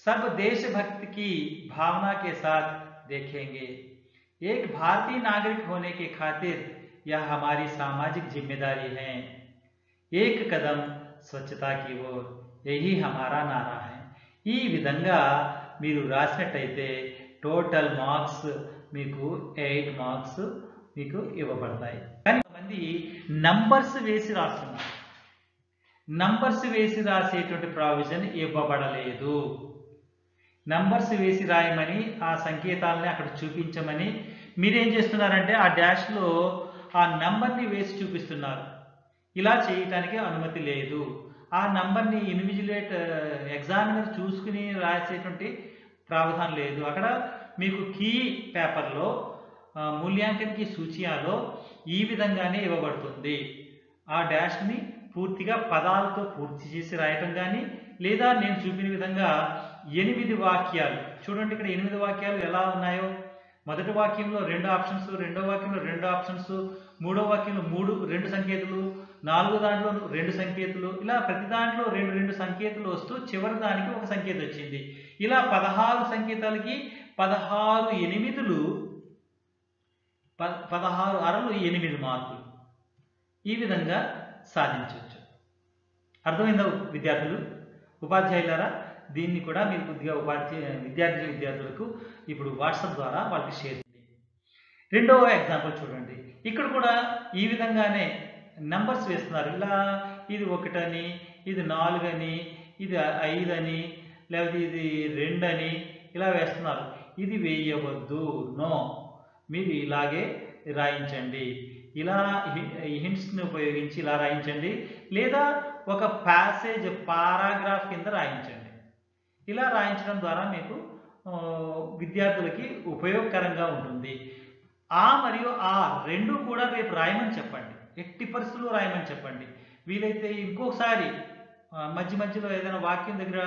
सब देशभक्ति की भावना के साथ देखेंगे। एक भारतीय नागरिक होने के खातिर यह हमारी सामाजिक जिम्मेदारी है। एक कदम स्वच्छता की ओर, यही हमारा नारा है। ఈ విధంగా మీరు రాసినట్టయితే టోటల్ మార్క్స్ మీకు 8 మార్క్స్ మీకు ఇవ్వబడతాయి. కానీ కొంతమంది నంబర్స్ వేసి రాస్తున్నారు. నంబర్స్ వేసి రాసేటువంటి ప్రావిజన్ ఇవ్వబడలేదు. నంబర్స్ వేసి రాయమని ఆ సంకేతాలని అక్కడ చూపించమని మీరేం చేస్తున్నారంటే ఆ డాష్లో ఆ నంబర్ని వేసి చూపిస్తున్నారు. ఇలా చేయటానికి అనుమతి లేదు. ఆ నంబర్ని ఇన్విజిలేట్ ఎగ్జామినర్ చూసుకుని రాసేటువంటి ప్రావధానం లేదు. అక్కడ మీకు కీ పేపర్లో మూల్యాంకన్కి సూచియాలో ఈ విధంగానే ఇవ్వబడుతుంది. ఆ డాష్ని పూర్తిగా పదాలతో పూర్తి చేసి రాయటం కానీ, లేదా నేను చూపిన విధంగా 8 వాక్యాలు చూడండి. ఇక్కడ 8 వాక్యాలు ఎలా ఉన్నాయో, మొదటి వాక్యంలో 2 ఆప్షన్స్, రెండో వాక్యంలో 2 ఆప్షన్స్, మూడో వాక్యంలో 2 సంకేతాలు, నాలుగో దాంట్లో 2 సంకేతాలు, ఇలా ప్రతి దాంట్లో 2 సంకేతాలు వస్తూ చివరి దానికి ఒక సంకేతం వచ్చింది. ఇలా 16 సంకేతాలకి 16 8లు 16 అరలు 8 మార్కులు ఈ విధంగా సాధించవచ్చు. అర్థమైందా విద్యార్థులు? ఉపాధ్యాయులారా, దీన్ని కూడా మీరు కొద్దిగా విద్యార్థులకు ఇప్పుడు వాట్సాప్ ద్వారా వాళ్ళకి షేర్ చేయండి. రెండవ ఎగ్జాంపుల్ చూడండి. ఇక్కడ కూడా ఈ విధంగానే నంబర్స్ వేస్తున్నారు. ఇలా ఇది 1 అని, ఇది 4 అని, ఇది 5 అని, లేకపోతే ఇది 2 అని ఇలా వేస్తున్నారు. ఇది వేయవద్దు, నో. మీరు ఇలాగే రాయించండి. ఇలా హింట్స్ని ఉపయోగించి ఇలా రాయించండి, లేదా ఒక ప్యాసేజ్ పారాగ్రాఫ్ కింద రాయించండి. ఇలా రాయించడం ద్వారా మీకు విద్యార్థులకి ఉపయోగకరంగా ఉంటుంది. ఆ మరియు ఆ 2 కూడా రేపు రాయమని చెప్పండి. ఎట్టి పరిస్థితుల్లో రాయమని చెప్పండి. వీలైతే ఇంకోసారి మధ్యలో ఏదైనా వాక్యం దగ్గర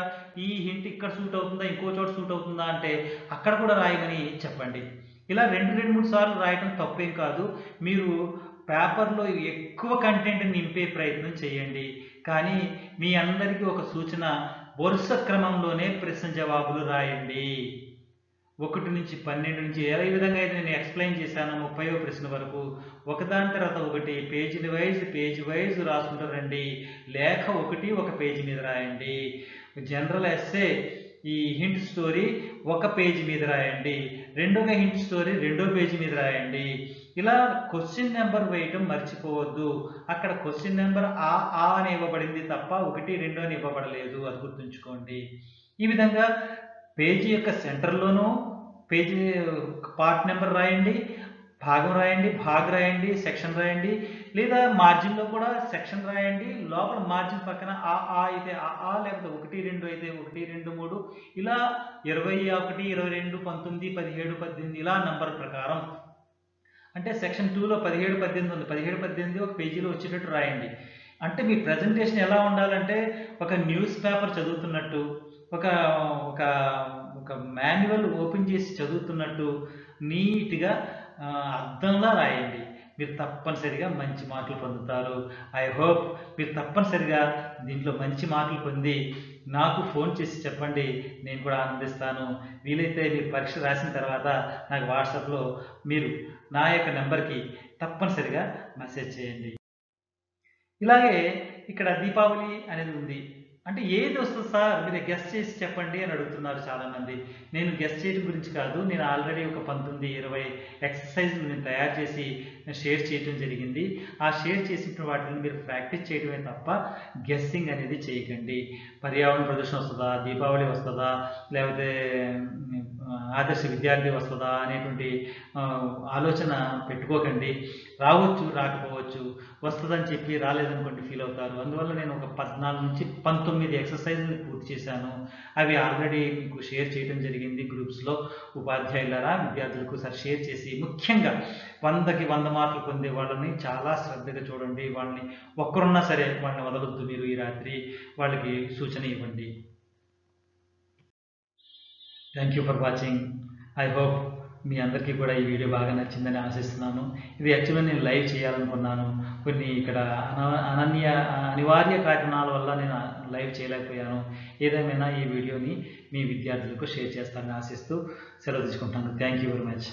ఈ హింట్ ఇక్కడ సూట్ అవుతుందా, ఇంకో చోట సూట్ అవుతుందా అంటే అక్కడ కూడా రాయమని చెప్పండి. ఇలా 2-3 సార్లు రాయటం తప్పేం కాదు. మీరు పేపర్లో ఎక్కువ కంటెంట్ నింపే ప్రయత్నం చేయండి. కానీ మీ అందరికీ ఒక సూచన, వరుస క్రమంలోనే ప్రశ్న జవాబులు రాయండి. 1 నుంచి 12 నుంచి ఏ విధంగా అయితే నేను ఎక్స్ప్లెయిన్ చేశాను 30వ ప్రశ్న వరకు ఒకదాని తర్వాత ఒకటి పేజ్ వైజ్ రాసుకుంటూ రండి. లేఖ ఒక పేజీ మీద రాయండి. జనరల్ ఎస్సే ఈ హింట్ స్టోరీ 1 పేజీ మీద రాయండి. రెండవ హింట్ స్టోరీ 2వ పేజీ మీద రాయండి. ఇలా క్వశ్చన్ నెంబర్ వేయటం మర్చిపోవద్దు. అక్కడ క్వశ్చన్ నెంబర్ ఆ అని ఇవ్వబడింది తప్ప 1, 2 అని ఇవ్వబడలేదు, అది గుర్తుంచుకోండి. ఈ విధంగా పేజీ యొక్క సెంటర్లోనూ పేజీ పార్ట్ నెంబర్ రాయండి, భాగం రాయండి, రాయండి, సెక్షన్ రాయండి, లేదా మార్జిన్లో కూడా సెక్షన్ రాయండి. లోపల మార్జిన్ పక్కన ఆ అయితే ఆ లేకపోతే 1, 2 అయితే 1, 2, 3 ఇలా 21, 22, 19, 17, 18 ఇలా నంబర్ ప్రకారం. అంటే సెక్షన్ 2లో 17, 18 ఉంది. 17, 18 ఒక పేజీలో వచ్చేటట్టు రాయండి. అంటే మీ ప్రజెంటేషన్ ఎలా ఉండాలంటే ఒక న్యూస్ పేపర్ చదువుతున్నట్టు, ఒక ఒక మాన్యువల్ ఓపెన్ చేసి చదువుతున్నట్టు నీట్గా అర్థంలా రాయండి. మీరు తప్పనిసరిగా మంచి మార్కులు పొందుతారు. ఐ హోప్ మీరు తప్పనిసరిగా దీంట్లో మంచి మార్కులు పొంది నాకు ఫోన్ చేసి చెప్పండి, నేను కూడా ఆనందిస్తాను. వీలైతే మీరు పరీక్ష రాసిన తర్వాత నాకు వాట్సాప్లో మీరు నా యొక్క నెంబర్కి తప్పనిసరిగా మెసేజ్ చేయండి. ఇలాగే ఇక్కడ దీపావళి అనేది ఉంది. అంటే ఏది వస్తుంది సార్ మీరు గెస్ చేసి చెప్పండి అని అడుగుతున్నారు చాలామంది. నేను గెస్ చేయడం గురించి కాదు. నేను ఆల్రెడీ ఒక 19, 20 ఎక్సర్సైజ్లు నేను తయారు చేసి షేర్ చేయడం జరిగింది. ఆ షేర్ చేసిన వాటిని మీరు ప్రాక్టీస్ చేయడమే తప్ప గెస్సింగ్ అనేది చేయకండి. పర్యావరణ ప్రదూషణ వస్తుందా, దీపావళి వస్తుందా, లేకపోతే ఆదర్శ విద్యార్థి వస్తుందా అనేటువంటి ఆలోచన పెట్టుకోకండి. రావచ్చు, రాకపోవచ్చు. వస్తుందని చెప్పి రాలేదనుకోండి ఫీల్ అవుతారు. అందువల్ల నేను ఒక 14 నుంచి 19 ఎక్సర్సైజ్లు పూర్తి చేశాను. అవి ఆల్రెడీ మీకు షేర్ చేయడం జరిగింది గ్రూప్స్లో. ఉపాధ్యాయులారా విద్యార్థులకు షేర్ చేసి, ముఖ్యంగా 100కి 100 మార్కులు పొందే వాళ్ళని చాలా శ్రద్ధగా చూడండి. వాళ్ళని ఒక్కరున్నా సరే వాళ్ళని వదలొద్దు. మీరు ఈ రాత్రి వాళ్ళకి సూచన ఇవ్వండి. Thank you for watching. I hope మీ అందరికీ కూడా ఈ వీడియో బాగా నచ్చిందని ఆశిస్తున్నాను. ఇది యాక్చువల్గా నేను లైవ్ చేయాలనుకున్నాను. కొన్ని ఇక్కడ అనివార్య కారణాల వల్ల నేను లైవ్ చేయలేకపోయాను. ఏదేమైనా ఈ వీడియోని మీ విద్యార్థులకు షేర్ చేస్తానని ఆశిస్తూ సెలవు తీసుకుంటాను. Thank you very much.